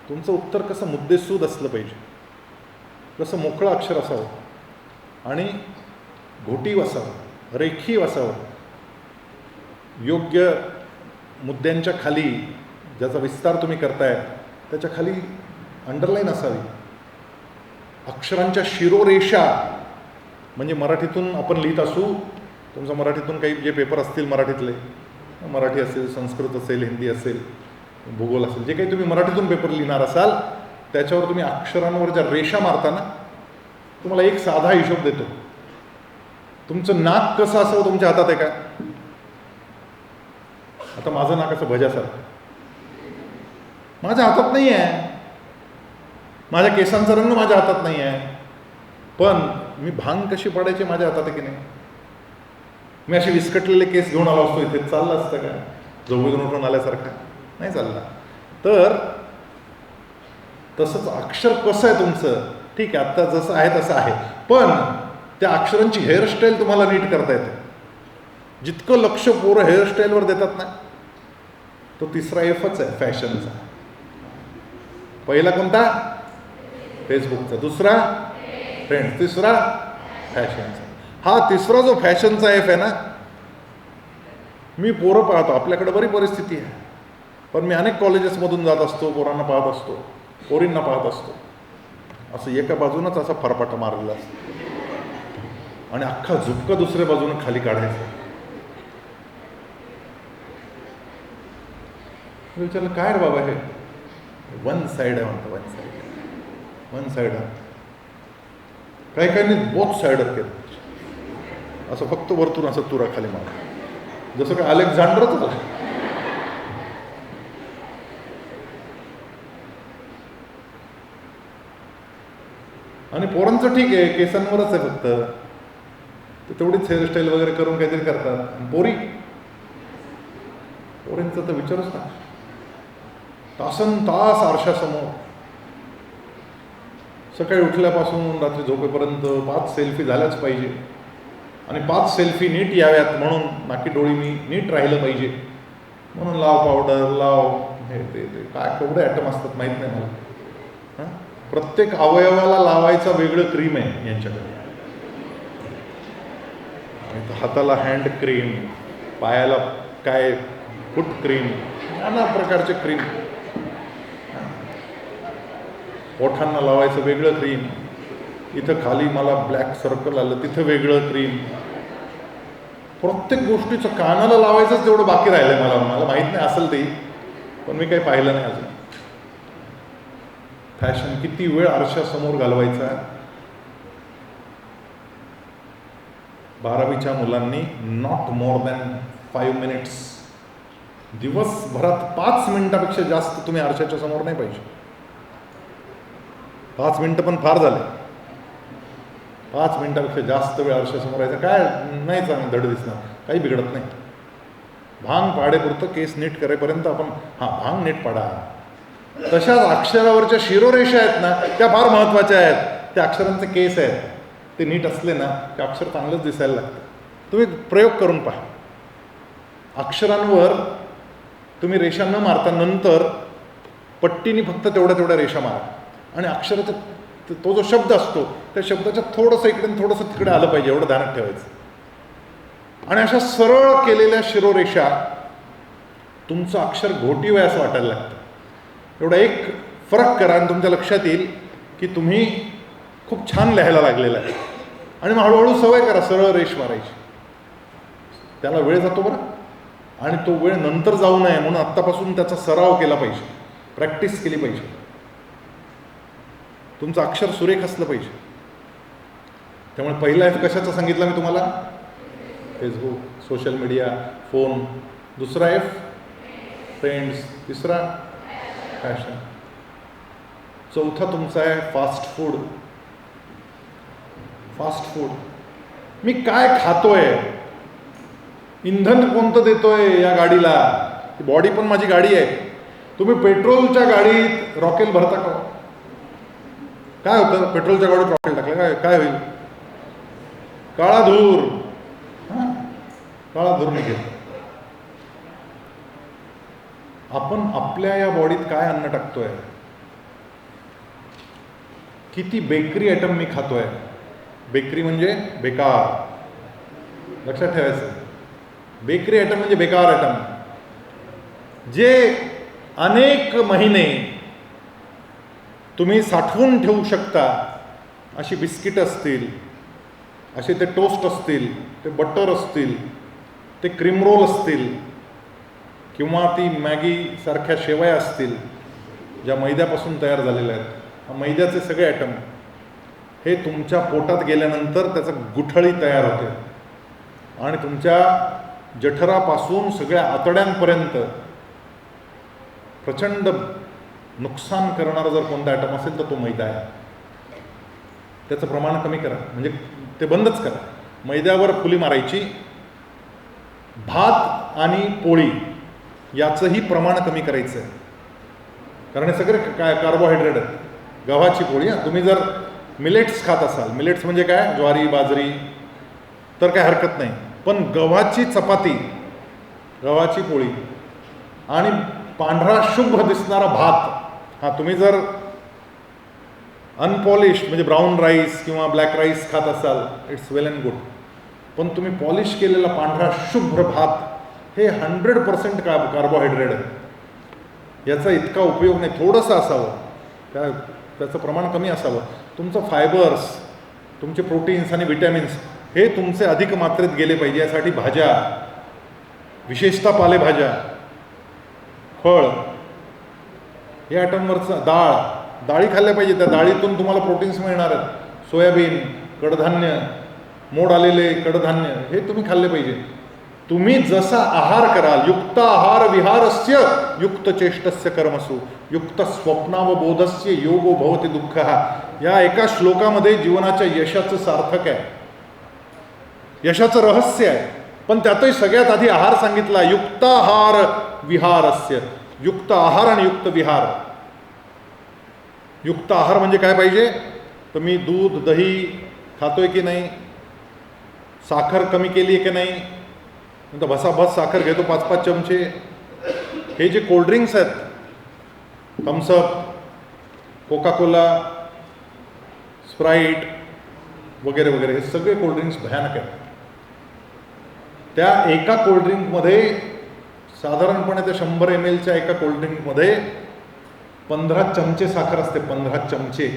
तुमचं उत्तर कसं मुद्देसूद असलं पाहिजे, कसं मोकळं अक्षर असावं आणि घोटीव असावं, रेखीव असावं. योग्य मुद्द्यांच्या खाली ज्याचा विस्तार तुम्ही करताय त्याच्या खाली अंडरलाईन असावी. अक्षरांच्या शिरोरेषा, म्हणजे मराठीतून आपण लिहित असू, तुमचा मराठीतून काही जे पेपर असतील मराठीतले, मराठी असेल, संस्कृत असेल, हिंदी असेल, भूगोल असेल, जे काही तुम्ही मराठीतून पेपर लिहिणार असाल त्याच्यावर तुम्ही अक्षरांवर ज्या रेषा मारताना तुम्हाला एक साधा हिशोब देतो. तुमचं नाक कसं असावं तुमच्या हातात आहे का? आता माझं नाक असं भज्यासारखं माझ्या हातात नाही आहे. माझ्या केसांचा रंग माझ्या हातात नाही आहे. पण मी भांग कशी पाडायची माझ्या हातात आहे की नाही? मी असे विस्कटलेले केस घेऊन आलो असतो इथे, चाललं असतं का? झोपेतून उठून आल्यासारखा नाही चालला. तर तसंच अक्षर कसं आहे तुमचं, ठीक आहे, आत्ता जसं आहे तसं आहे, पण त्या अक्षरांची हेअरस्टाईल तुम्हाला नीट करता येते. जितकं लक्ष पोरं हेअरस्टाईलवर देतात ना, तो तिसरा एफच आहे फॅशनचा. पहिला कोणता? फेसबुकचा. दुसरा फ्रेंड्स. तिसरा फॅशनचा. हा तिसरा जो फॅशनचा एफ आहे ना, मी पोरं पाहतो, आपल्याकडे बरी परिस्थिती आहे, पण मी अनेक कॉलेजेसमधून जात असतो, पोरांना पाहत असतो, पोरींना पाहत असतो, असं एका बाजूनच असा फरफाटा मारलेला असतो आणि अख्खा झुपका दुसऱ्या बाजूने खाली काढायचं. विचारलं काय रे बाबा हे? वन साइड आहे म्हणतो. वन साइड, वन साइड आहे. काही काही बोथ साइडर केलं, असं फक्त वरतून असं तुरा खाली मार, जसं काय अलेक्झांडरच आला. आणि पोरांचं ठीक आहे, केसांवरच आहे फक्त, तर तेवढीच हेअरस्टाईल वगैरे करून काहीतरी करतात. पोरींचं तर विचारूच ना, तासन तास आरशासमोर, सकाळी उठल्यापासून रात्री झोपेपर्यंत 5 सेल्फी झाल्याच पाहिजे आणि 5 सेल्फी नीट याव्यात म्हणून नाकी डोळी मी नीट राहिलं पाहिजे म्हणून लाव पावडर, लाव हे ते काय केवढे ॲटम असतात माहीत नाही मला. प्रत्येक अवयवाला लावायचा वेगळं क्रीम आहे यांच्याकडे. हाताला हँड क्रीम, पायाला काय फूट क्रीम, नाना प्रकारचे क्रीम. ओठांना लावायचं वेगळं क्रीम, इथं खाली मला ब्लॅक सर्कल आलं तिथं वेगळं क्रीम. प्रत्येक गोष्टीचं कानाला लावायचंच तेवढं बाकी राहिलं मला माहीत नाही असेल ते, पण मी काही पाहिलं नाही अजून. फॅशन किती वेळ आरशासमोर घालवायचा. 12वीच्या मुलांनी नॉट मोर दॅन 5 मिनिट्स, दिवसभरात 5 मिनिटापेक्षा जास्त तुम्ही आरशाच्या समोर नाही पाहिजे. 5 मिनिटं पण फार झाले. 5 मिनिटापेक्षा जास्त वेळ आरशासमोर यायचं काय नाही, चांगलं धड दिसणार, काही बिघडत नाही. भांग पाडेपुरतं केस नीट करेपर्यंत आपण भांग नीट पाडा. तशाच अक्षरावरच्या शिरोरेषा आहेत ना, त्या फार महत्त्वाच्या आहेत. त्या अक्षरांचे केस आहेत, ते नीट असले ना ते अक्षर चांगलंच दिसायला लागतं. तुम्ही प्रयोग करून पहा. अक्षरांवर तुम्ही रेषा न मारता नंतर पट्टीने फक्त तेवढ्या रेषा मारा आणि अक्षराचा तो जो शब्द असतो त्या शब्दाच्या थोडंसं इकडे थोडंसं तिकडे आलं पाहिजे, एवढं ध्यानात ठेवायचं. आणि अशा सरळ केलेल्या शिरोरेषा तुमचं अक्षर घोटीव आहे असं वाटायला लागतं. एवढा एक फरक करा आणि तुमच्या लक्षात येईल की तुम्ही खूप छान लिहायला लागलेला आहे. आणि मग हळूहळू सवय करा सरळ रेष मारायची. त्याला वेळ जातो बरं, आणि तो वेळ नंतर जाऊ नये म्हणून आत्तापासून त्याचा सराव केला पाहिजे, प्रॅक्टिस केली पाहिजे. तुमचं अक्षर सुरेख असलं पाहिजे. त्यामुळे पहिला F कशाचा सांगितला मी तुम्हाला? Facebook, social media, phone. दुसरा F फ्रेंड्स. तिसरा फॅशन. चौथा तुमचा आहे फास्ट फूड. Fast food. मी काय खातोय, इंधन कोणतं देतोय या गाडीला. बॉडी पण माझी गाडी आहे. तुम्ही पेट्रोलच्या गाडीत रॉकेल भरता का? काय होतं पेट्रोलच्या गाडीत रॉकेल टाकलं काय काय होईल? काळा धूर. काळा धूर निघेल. आपण आपल्या या बॉडीत काय अन्न टाकतोय, किती बेकरी आयटम मी खातोय. बेकरी म्हणजे बेकार, लक्षात ठेवायचं. बेकरी आयटम म्हणजे बेकार आयटम, जे अनेक महिने तुम्ही साठवून ठेवू शकता. अशी बिस्किट असतील, असे ते टोस्ट असतील, ते बटर असतील, ते क्रीम रोल असतील, किंवा ती मॅगी सारख्या शेवया असतील ज्या मैद्यापासून तयार झालेल्या आहेत. मैद्याचे सगळे आयटम हे तुमच्या पोटात गेल्यानंतर त्याचं गुठळी तयार होते आणि तुमच्या जठरापासून सगळ्या आतड्यांपर्यंत प्रचंड नुकसान करणारा जर कोणता आयटम असेल तर तो मैदा आहे. त्याचं प्रमाण कमी करा, म्हणजे ते बंदच करा. मैद्यावर फुली मारायची. भात आणि पोळी याचंही प्रमाण कमी करायचं आहे, कारण हे सगळे काय कार्बोहायड्रेट आहेत. गव्हाची पोळी. तुम्ही जर मिलेट्स खात असाल, मिलेट्स म्हणजे काय, ज्वारी बाजरी, तर काय हरकत नाही. पण गव्हाची चपाती, गव्हाची पोळी आणि पांढरा शुभ्र दिसणारा भात, हा तुम्ही जर अनपॉलिश्ड म्हणजे ब्राऊन राईस किंवा ब्लॅक राईस खात असाल, इट्स वेल अँड गुड. पण तुम्ही पॉलिश केलेला पांढरा शुभ्र भात हे 100% कार्बोहायड्रेट आहे. याचा इतका उपयोग नाही. थोडंसं असावं, त्याचं प्रमाण कमी असावं. तुमचं फायबर्स, तुमचे प्रोटीन्स आणि विटॅमिन्स हे तुमचे अधिक मात्रेत गेले पाहिजे. यासाठी भाज्या, विशेषतः पालेभाज्या, फळ, या आयटमवरचं डाळी खाल्ल्या पाहिजे. त्या डाळीतून तुम्हाला प्रोटीन्स मिळणार आहेत. सोयाबीन, कडधान्य, मोड आलेले कडधान्य हे तुम्ही खाल्ले पाहिजे. तुम्ही जसा आहार कराल, युक्त आहार विहारस्य युक्त चेष्टस्य कर्मसु युक्त स्वप्नावबोधस्य योगो भवति दुःखः. या एका श्लोकामध्ये जीवनाच्या यशाचं सार्थक आहे, यशाचं रहस्य आहे. पण त्यातही सगळ्यात आधी आहार सांगितला, युक्त आहार विहारस्य. युक्त आहार आणि युक्त विहार. युक्त आहार म्हणजे काय पाहिजे, तर मी दूध दही खातोय की नाही, साखर कमी केली आहे की नाही, नंतर भसाभस साखर घेतो 5-5 चमचे. हे जे कोल्ड्रिंक्स आहेत, थम्सअप, कोका कोला, स्प्राईट वगैरे वगैरे, हे सगळे कोल्ड्रिंक्स भयानक आहेत. त्या एका कोल्ड्रिंकमध्ये साधारणपणे त्या 100 ml एका कोल्ड्रिंकमध्ये 15 चमचे साखर असते. 15 चमचे.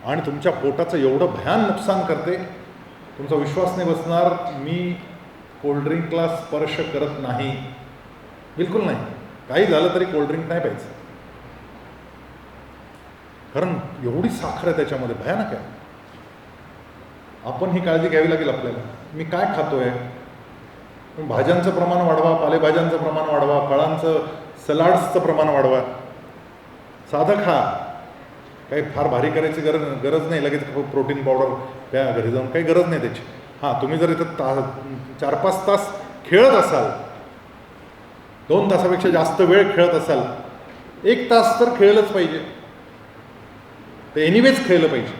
आणि तुमच्या पोटाचं एवढं भयान नुकसान करते, तुमचा विश्वास नाही बसणार. मी कोल्ड्रिंकला स्पर्श करत नाही, बिलकुल नाही. काही झालं तरी कोल्ड्रिंक नाही प्यायचं, कारण एवढी साखर आहे त्याच्यामध्ये, भयानक आहे. आपण ही काळजी घ्यावी लागेल आपल्याला. मी काय खातोय, भाज्यांचं प्रमाण वाढवा, पालेभाज्यांचं प्रमाण वाढवा, फळांचं, सलाड्सचं प्रमाण वाढवा. साधं खा, काही फार भारी करायची गरज नाही. लगेच प्रोटीन पावडर प्या घरी जाऊन, काही गरज नाही त्याची. हां, तुम्ही जर इथं 4-5 तास खेळत असाल, 2 तासापेक्षा जास्त वेळ खेळत असाल, 1 तास तर खेळलंच पाहिजे. ते एनिवेज खेळलं पाहिजे.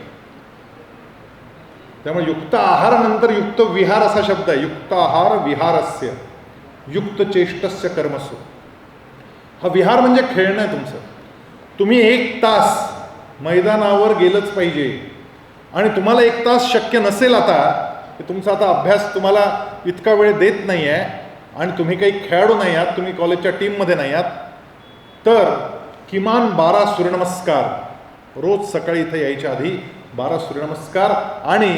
त्यामुळे युक्त आहारानंतर युक्त विहार असा शब्द आहे. युक्त आहार विहारस्य युक्त चेष्टस्य कर्मसु. हा विहार म्हणजे खेळणं आहे तुमचं. तुम्ही 1 तास मैदानावर गेलंच पाहिजे. आणि तुम्हाला 1 तास शक्य नसेल आता, की तुमचा आता अभ्यास तुम्हाला इतका वेळ देत नाही आहे आणि तुम्ही काही खेळाडू नाही आहात, तुम्ही कॉलेजच्या टीममध्ये नाही आहात, तर किमान 12 सूर्यनमस्कार रोज सकाळी इथं यायच्या आधी 12 सूर्यनमस्कार आणि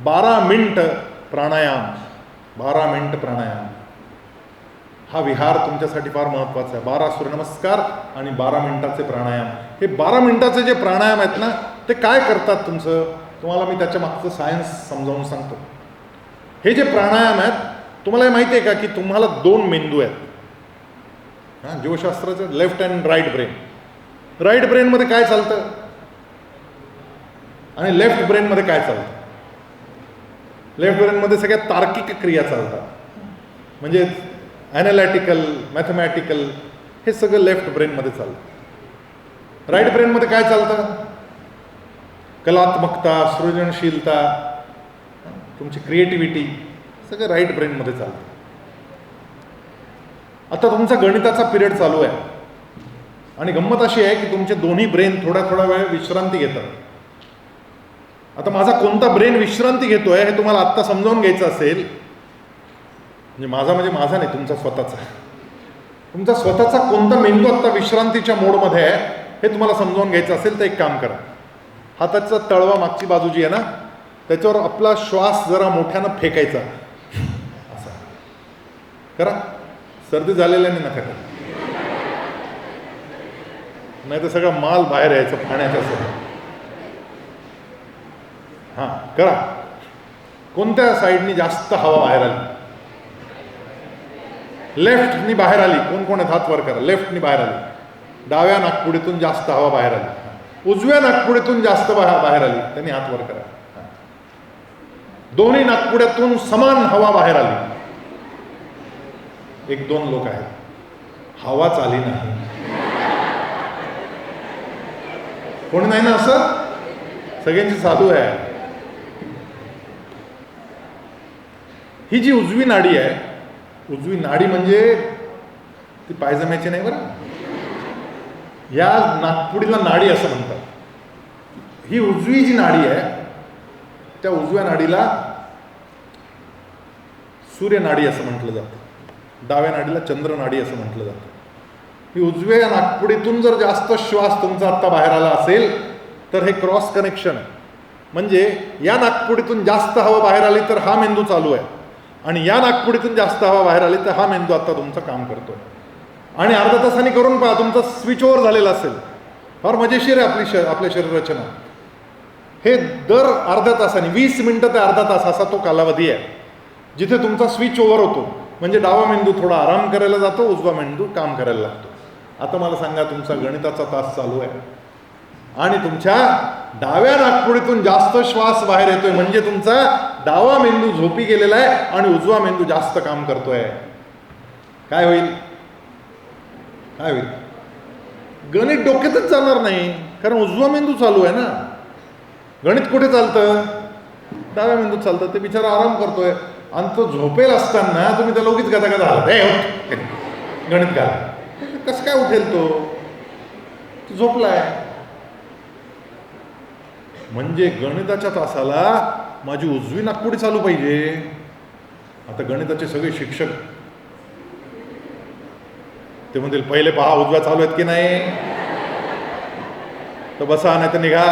12 मिनिट प्राणायाम. 12 मिनिट प्राणायाम. हा विहार तुमच्यासाठी फार महत्त्वाचा आहे. 12 सूर्यनमस्कार आणि 12 मिनिटाचे प्राणायाम. हे 12 मिनिटाचे जे प्राणायाम आहेत ना, ते काय करतात तुमचं, तुम्हाला मी त्याच्या मागचं सायन्स समजावून सांगतो. हे जे प्राणायाम आहेत, तुम्हाला हे माहिती आहे का की तुम्हाला 2 मेंदू आहेत. हां, जीवशास्त्राचं left and right brain. Right ब्रेनमध्ये काय चालतं आणि लेफ्ट ब्रेनमध्ये काय चालतं. लेफ्ट ब्रेनमध्ये सगळ्या तार्किक क्रिया चालतात, म्हणजे ॲनालिटिकल, मॅथमॅटिकल, हे सगळं लेफ्ट ब्रेनमध्ये चालतं. राईट ब्रेनमध्ये काय चालतं, कलात्मकता, सृजनशीलता, तुमची क्रिएटिव्हिटी, सगळं राईट ब्रेनमध्ये चालतं. आता तुमचा गणिताचा पिरियड चालू आहे आणि गंमत अशी आहे की तुमचे दोन्ही ब्रेन थोडा वेळ विश्रांती घेतात. आता माझा कोणता ब्रेन विश्रांती घेतोय हे तुम्हाला आत्ता समजावून घ्यायचं असेल, म्हणजे माझा नाही, तुमचा स्वतःचा. तुमचा स्वतःचा कोणता मेंदू आत्ता विश्रांतीच्या मोडमध्ये आहे हे तुम्हाला समजावून घ्यायचं असेल तर एक काम करा. हाताचा तळवा मागची बाजू जी आहे ना, त्याच्यावर आपला श्वास जरा मोठ्यानं फेकायचा, असा करा. सर्दी झालेल्याने नका करा, नाही तर सगळा माल बाहेर यायचा पाण्याच्या सह. हां, करा. कोणत्या साईडनी जास्त हवा बाहेर आली, लेफ्टनी बाहेर आली. कोण आहेत, हात वर करा. लेफ्टनी बाहेर आली, डाव्या नाकपुडीतून जास्त हवा बाहेर आली, उजव्या नाकपुडीतून जास्त बाहेर आली, त्यांनी हात वर करा. दोन्ही नाकपुड्यातून समान हवा बाहेर आली. 1-2 लोक आहेत, हवाच आली नाही. कोणी नाही ना असं, सगळ्यांची चालू आहे. ही जी उजवी नाडी आहे, उजवी नाडी म्हणजे ती पायजम्याची नाही बरं, या नाकपुडीला नाडी असं म्हणतात. ही उजवी जी नाडी आहे, त्या उजव्या नाडीला सूर्यनाडी असं म्हटलं जातं, डाव्या नाडीला चंद्रनाडी असं म्हटलं जातं. ही उजव्या नाकपुडीतून जर जास्त श्वास तुमचा आत्ता बाहेर आला असेल तर हे क्रॉस कनेक्शन आहे. म्हणजे या नाकपुडीतून जास्त हवा बाहेर आली तर हा मेंदू चालू आहे, आणि या नागपुडीतून जास्त हवा बाहेर आली तर हा मेंदू आता तुमचं काम करतोय. आणि अर्धा तासाने करून पहा, तुमचा स्विच ओव्हर झालेला असेल. फार मजेशीर आहे आपल्या शरीर रचना. हे दर अर्ध्या तासाने 20 मिनिटं ते अर्धा तास असा तो कालावधी आहे जिथे तुमचा स्विच ओव्हर होतो. म्हणजे डावा मेंदू थोडा आराम करायला जातो, उजवा मेंदू काम करायला लागतो. आता मला सांगा, तुमचा गणिताचा तास चालू आहे आणि तुमच्या डाव्या नाकपुडीतून जास्त श्वास बाहेर येतोय, म्हणजे तुमचा डावा मेंदू झोपी गेलेला आहे आणि उजवा मेंदू जास्त काम करतोय. काय होईल? काय होईल? गणित डोक्यातच जाणार नाही, कारण उजवा मेंदू चालू आहे ना. गणित कुठे चालतं? डाव्या मेंदूत चालतं. ते बिचारा आराम करतोय आणि तो झोपेल असताना तुम्ही त्याला उगीच गदा आलात, हे गणित घाल. कसं काय उठेल तो झोपलाय. म्हणजे गणिताच्या तासाला माझी उजवी नाकपुडी चालू पाहिजे. आता गणिताचे सगळे शिक्षक ते म्हणतील, पहिले पहा उजव्या चालू आहेत की नाही, तर बसा नाही तर निघा.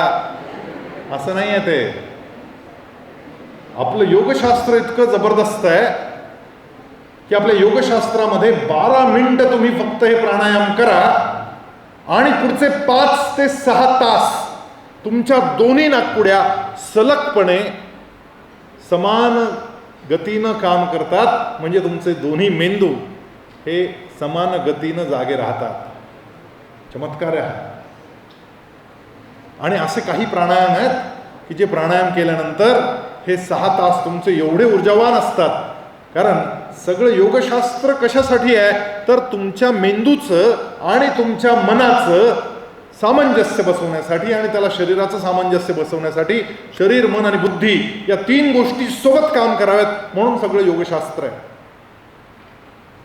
असं नाही आहे ते. आपलं योगशास्त्र इतकं जबरदस्त आहे की आपल्या योगशास्त्रामध्ये 12 मिनिटं तुम्ही फक्त हे प्राणायाम करा आणि पुढचे 5 ते 6 तास तुमच्या दोन्ही नाकपुड्या सलगपणे समान गतीनं काम करतात. म्हणजे तुमचे दोन्ही मेंदू हे समान गतीनं जागे राहतात. चमत्कार आहे. आणि असे काही प्राणायाम आहेत की जे प्राणायाम केल्यानंतर हे 6 तास तुमचे एवढे ऊर्जावान असतात. कारण सगळं योगशास्त्र कशासाठी आहे, तर तुमच्या मेंदूचं आणि तुमच्या मनाचं सामंजस्य बसवण्यासाठी आणि त्याला शरीराचं सामंजस्य बसवण्यासाठी शरीर, मन आणि बुद्धी या 3 गोष्टी सोबत काम कराव्यात, म्हणून सगळं योगशास्त्र आहे.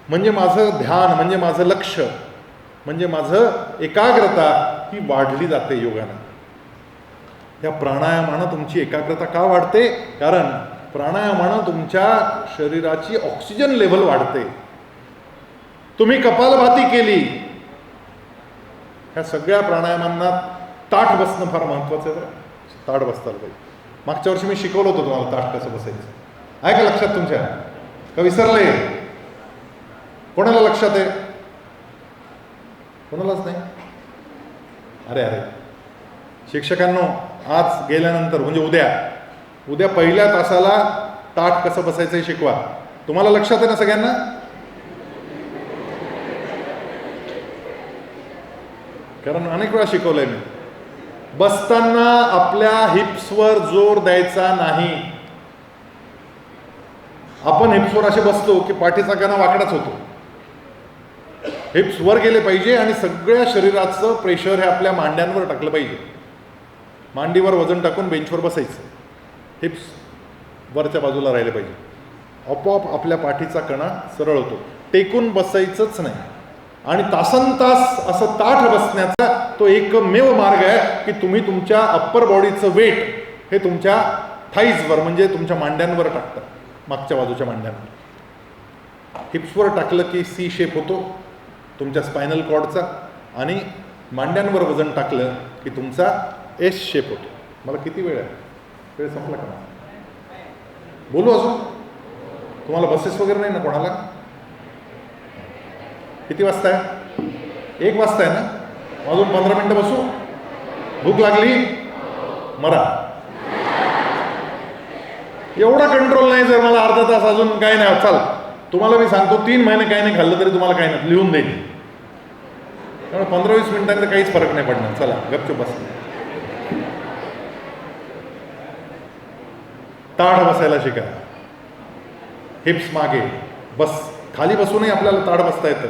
म्हणजे माझं ध्यान, म्हणजे माझं लक्ष, म्हणजे माझं एकाग्रता ही वाढली जाते योगानं. या प्राणायामानं तुमची एकाग्रता का वाढते? कारण प्राणायामानं तुमच्या शरीराची ऑक्सिजन लेव्हल वाढते. तुम्ही कपालभाती केली, ह्या सगळ्या प्राणायामांना ताठ बसणं फार महत्वाचं आहे. ताठ बसताला पाहिजे. मागच्या वर्षी मी शिकवलं होतं तुम्हाला ताठ कसं बसायचं. आहे का लक्षात तुमच्या? का विसरले? कोणाला लक्षात आहे? कोणालाच नाही. अरे अरे शिक्षकांनो, आज गेल्यानंतर म्हणजे उद्या पहिल्या तासाला ताट कसं बसायचं शिकवा. तुम्हाला लक्षात आहे ना सगळ्यांना? कारण अनेक वेळा शिकवलंय मी. बसताना आपल्या हिप्सवर जोर द्यायचा नाही. आपण हिप्सवर असे बसलो की पाठीचा कणा वाकडाच होतो. हिप्स वर गेले पाहिजे आणि सगळ्या शरीराचं प्रेशर हे आपल्या मांड्यांवर टाकलं पाहिजे. मांडीवर वजन टाकून बेंचवर बसायचं. हिप्स वरच्या बाजूला राहिले पाहिजे. आपोआप आपल्या पाठीचा कणा सरळ होतो. टेकून बसायचंच नाही. आणि तासनतास असं ताठ बसण्याचा तो एकमेव मार्ग आहे की तुम्ही तुमच्या अप्पर बॉडीचं वेट हे तुमच्या थाईजवर म्हणजे तुमच्या मांड्यांवर टाकता, मागच्या बाजूच्या मांड्यांवर. हिप्सवर टाकलं की सी शेप होतो तुमच्या स्पायनल कॉर्डचा, आणि मांड्यांवर वजन टाकलं की तुमचा एस शेप होतो. मला किती वेळ आहे? वेळ संपला का? बोलू अजून? तुम्हाला बसेस वगैरे नाही ना कोणाला? किती वाजता आहे? 1 वाजता आहे ना? अजून 15 मिनटं बसू? भूक लागली? मरा. एवढा कंट्रोल नाही. जर मला अर्धा तास अजून काही नाही, चाल तुम्हाला मी सांगतो 3 महिने काही नाही खाल्लं तरी तुम्हाला काही नाही, लिहून देईल. त्यामुळे 15-20 मिनिटांचा काहीच फरक नाही पडणार. चला गपचूप बस. ताठ बसायला शिका. हिप्स मागे. बस खाली बसूनही आपल्याला ताठ बसता येतं.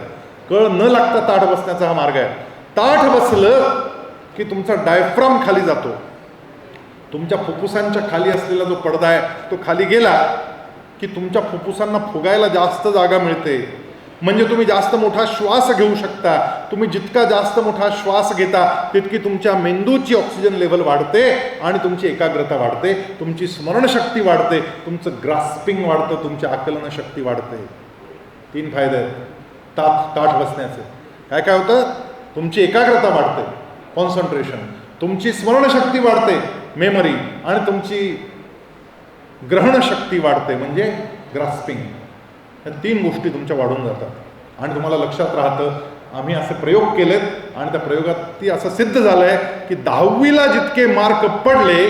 कळ न लागता ताठ बसण्याचा हा मार्ग आहे. ताठ बसलं की तुमचा डायफ्राम खाली जातो. तुमच्या फुफ्फुसांच्या खाली असलेला जो पडदा आहे तो खाली गेला की तुमच्या फुफ्फुसांना फुगायला जास्त जागा मिळते. म्हणजे तुम्ही जास्त मोठा श्वास घेऊ शकता. तुम्ही जितका जास्त मोठा श्वास घेता तितकी तुमच्या मेंदूची ऑक्सिजन लेव्हल वाढते आणि तुमची एकाग्रता वाढते, तुमची स्मरणशक्ती वाढते, तुमचं ग्रास्पिंग वाढतं, तुमची आकलन शक्ती वाढते. 3 फायदे आहेत ताठ बसण्याचे. काय काय होतं? तुमची एकाग्रता वाढते, कॉन्सन्ट्रेशन, तुमची स्मरणशक्ती वाढते, मेमरी, आणि तुमची ग्रहणशक्ती वाढते म्हणजे ग्रास्पिंग. या 3 गोष्टी तुमच्या वाढून जातात आणि तुम्हाला लक्षात राहतं. आम्ही असे प्रयोग केलेत आणि त्या प्रयोगात ती असं सिद्ध झालं आहे की 10वीला जितके मार्क पडले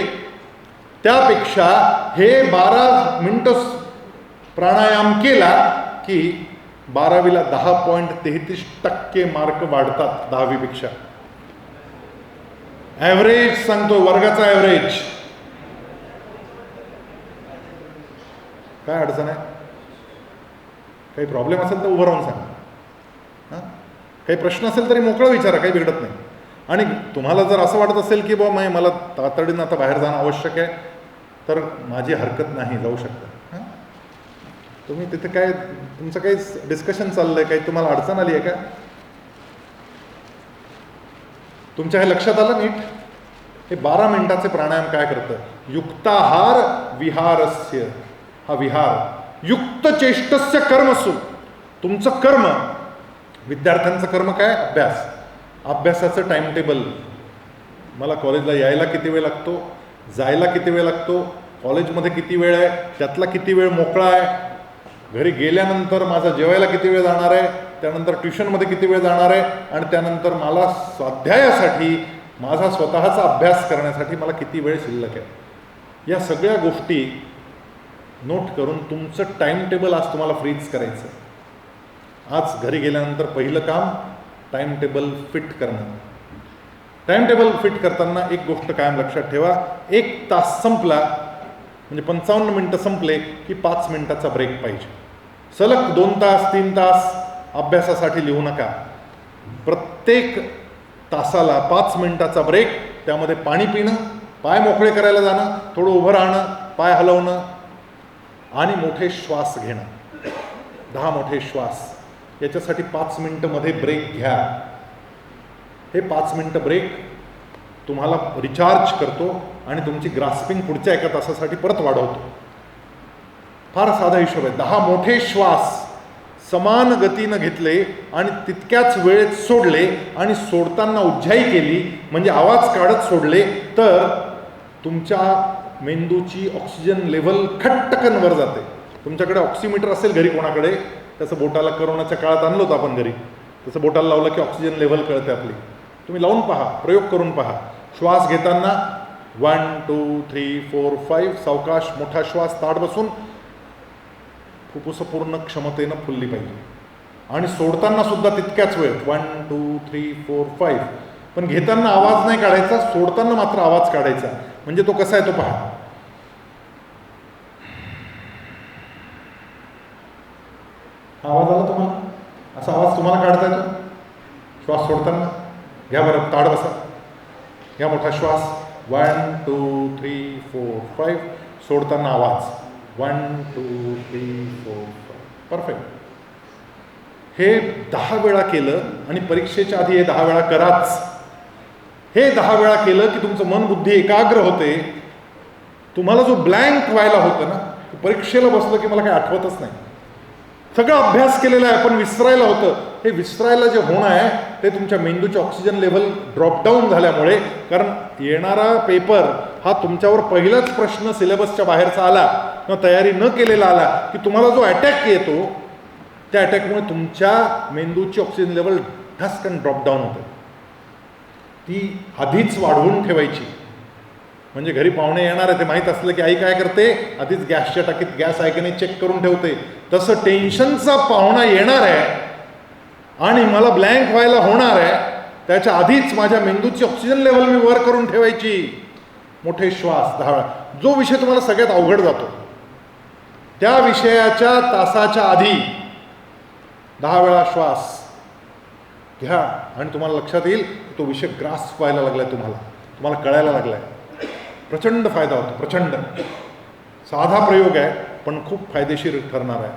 त्यापेक्षा हे 12 मिनिटं प्राणायाम केला की 12वीला 10.33% मार्क वाढतात 10वीपेक्षा. ॲव्हरेज सांगतोय, वर्गाचा ॲव्हरेज. काय अडचण आहे? काही प्रॉब्लेम असेल तर उभं राहून सांगा. हां, काही प्रश्न असेल तरी मोकळा विचारा, काही बिघडत नाही. आणि तुम्हाला जर असं वाटत असेल की बाबा मला तातडीनं आता बाहेर जाणं आवश्यक आहे तर माझी हरकत नाही, जाऊ शकता. हां, तुम्ही तिथे काय तुमचं काही डिस्कशन चाललंय, काही तुम्हाला अडचण आली आहे का? तुमच्या हे लक्षात आलं नीट? हे 12 मिनिटाचे प्राणायाम काय करतं? युक्ताहार विहारस्य. हा विहार युक्त चेष्टस्य कर्मसु. तुमचं कर्म, विद्यार्थ्यांचं कर्म काय? अभ्यास. अभ्यासाचं टाइम टेबल. मला कॉलेजला यायला किती वेळ लागतो, जायला किती वेळ लागतो, कॉलेजमध्ये किती वेळ आहे, त्यातला किती वेळ मोकळा आहे, घरी गेल्यानंतर माझा जेवायला किती वेळ जाणार आहे, त्यानंतर ट्युशनमध्ये किती वेळ जाणार आहे, आणि त्यानंतर मला स्वाध्यायासाठी, माझा स्वतःचा अभ्यास करण्यासाठी मला किती वेळ शिल्लक आहे. या सगळ्या गोष्टी नोट करून तुमचं टाइम टेबल आज तुम्हाला फ्रीज करायचं. आज घरी गेल्यानंतर पहिलं काम टाइम टेबल फिट करणं. टाइम टेबल फिट करताना एक गोष्ट कायम लक्षात ठेवा, 1 तास संपला म्हणजे 55 मिनटं संपले की 5 मिनिटाचा ब्रेक पाहिजे. सलग 2 तास 3 तास अभ्यासासाठी लिहू नका. प्रत्येक तासाला 5 मिनिटाचा ब्रेक. त्यामध्ये पाणी पिणं, पाय मोकळे करायला जाणं, थोडं उभं राहणं, पाय हलवणं आणि मोठे श्वास घेणं. 10 मोठे श्वास. याच्यासाठी 5 मिनिटं मध्ये ब्रेक घ्या. हे 5 मिनिटं ब्रेक तुम्हाला रिचार्ज करतो आणि तुमची ग्रास्पिंग पुढच्या 1 तासासाठी परत वाढवतो. फार साधा हिशोब आहे. 10 मोठे श्वास समान गतीनं घेतले आणि तितक्याच वेळेत सोडले आणि सोडताना उज्जाई केली म्हणजे आवाज काढत सोडले तर तुमच्या मेंदूची ऑक्सिजन लेव्हल खट्टकन वर जाते. तुमच्याकडे ऑक्सिमीटर असेल घरी कोणाकडे त्याचं बोटाला करोनाच्या काळात आणलं होतं आपण घरी, तसं बोटाला लावलं की ऑक्सिजन लेव्हल कळते आपली. तुम्ही लावून पहा, प्रयोग करून पहा. श्वास घेताना 1 2 3 4 5 सावकाश मोठा श्वास ताट बसून फुफ्फुसं पूर्ण क्षमतेनं फुलली पाहिजे. आणि सोडताना सुद्धा तितक्याच वेळ 1 2 3 4 5. पण घेताना आवाज नाही काढायचा, सोडताना मात्र आवाज काढायचा. म्हणजे तो कसा आहे तो पहा. आवाज आला तुम्हाला? असा आवाज तुम्हाला काढता येतो श्वास सोडताना? घ्या बरं, ताड बसा, घ्या मोठा श्वास 1 2 3 4 5. सोडताना आवाज 1 2 3 4 5. परफेक्ट. हे 10 वेळा केलं आणि परीक्षेच्या आधी हे 10 वेळा कराच. हे 10 वेळा केलं की तुमचं मन बुद्धी एकाग्र होते. तुम्हाला जो ब्लँक व्हायला होतं ना, परीक्षेला बसलं की मला काही आठवतच नाही, सगळं अभ्यास केलेला आहे पण विसरायला होतं. हे विसरायला जे होणं आहे ते तुमच्या मेंदूचे ऑक्सिजन लेव्हल ड्रॉपडाऊन झाल्यामुळे. कारण येणारा पेपर हा तुमच्यावर पहिलाच प्रश्न सिलेबसच्या बाहेरचा आला किंवा तयारी न केलेला आला की तुम्हाला जो अटॅक येतो त्या अटॅकमुळे तुमच्या मेंदूची ऑक्सिजन लेव्हल ढसकन ड्रॉपडाऊन होते. ती आधीच वाढवून ठेवायची. म्हणजे घरी पाहुणे येणार आहे ते माहीत असलं की आई काय करते, आधीच गॅसच्या टाकीत गॅस आहे की नाही चेक करून ठेवते. तसं टेन्शनचा पाहुणा येणार आहे आणि मला ब्लँक व्हायला होणार आहे, त्याच्या आधीच माझ्या मेंदूची ऑक्सिजन लेव्हल मी वर करून ठेवायची. मोठे श्वास 10 वेळा. जो विषय तुम्हाला सगळ्यात अवघड जातो त्या विषयाच्या तासाच्या आधी 10 वेळा श्वास घ्या आणि तुम्हाला लक्षात येईल तो विषय ग्रास्प व्हायला लागलाय, तुम्हाला कळायला लागलाय. प्रचंड फायदा होतो, प्रचंड. साधा प्रयोग आहे पण खूप फायदेशीर ठरणार आहे.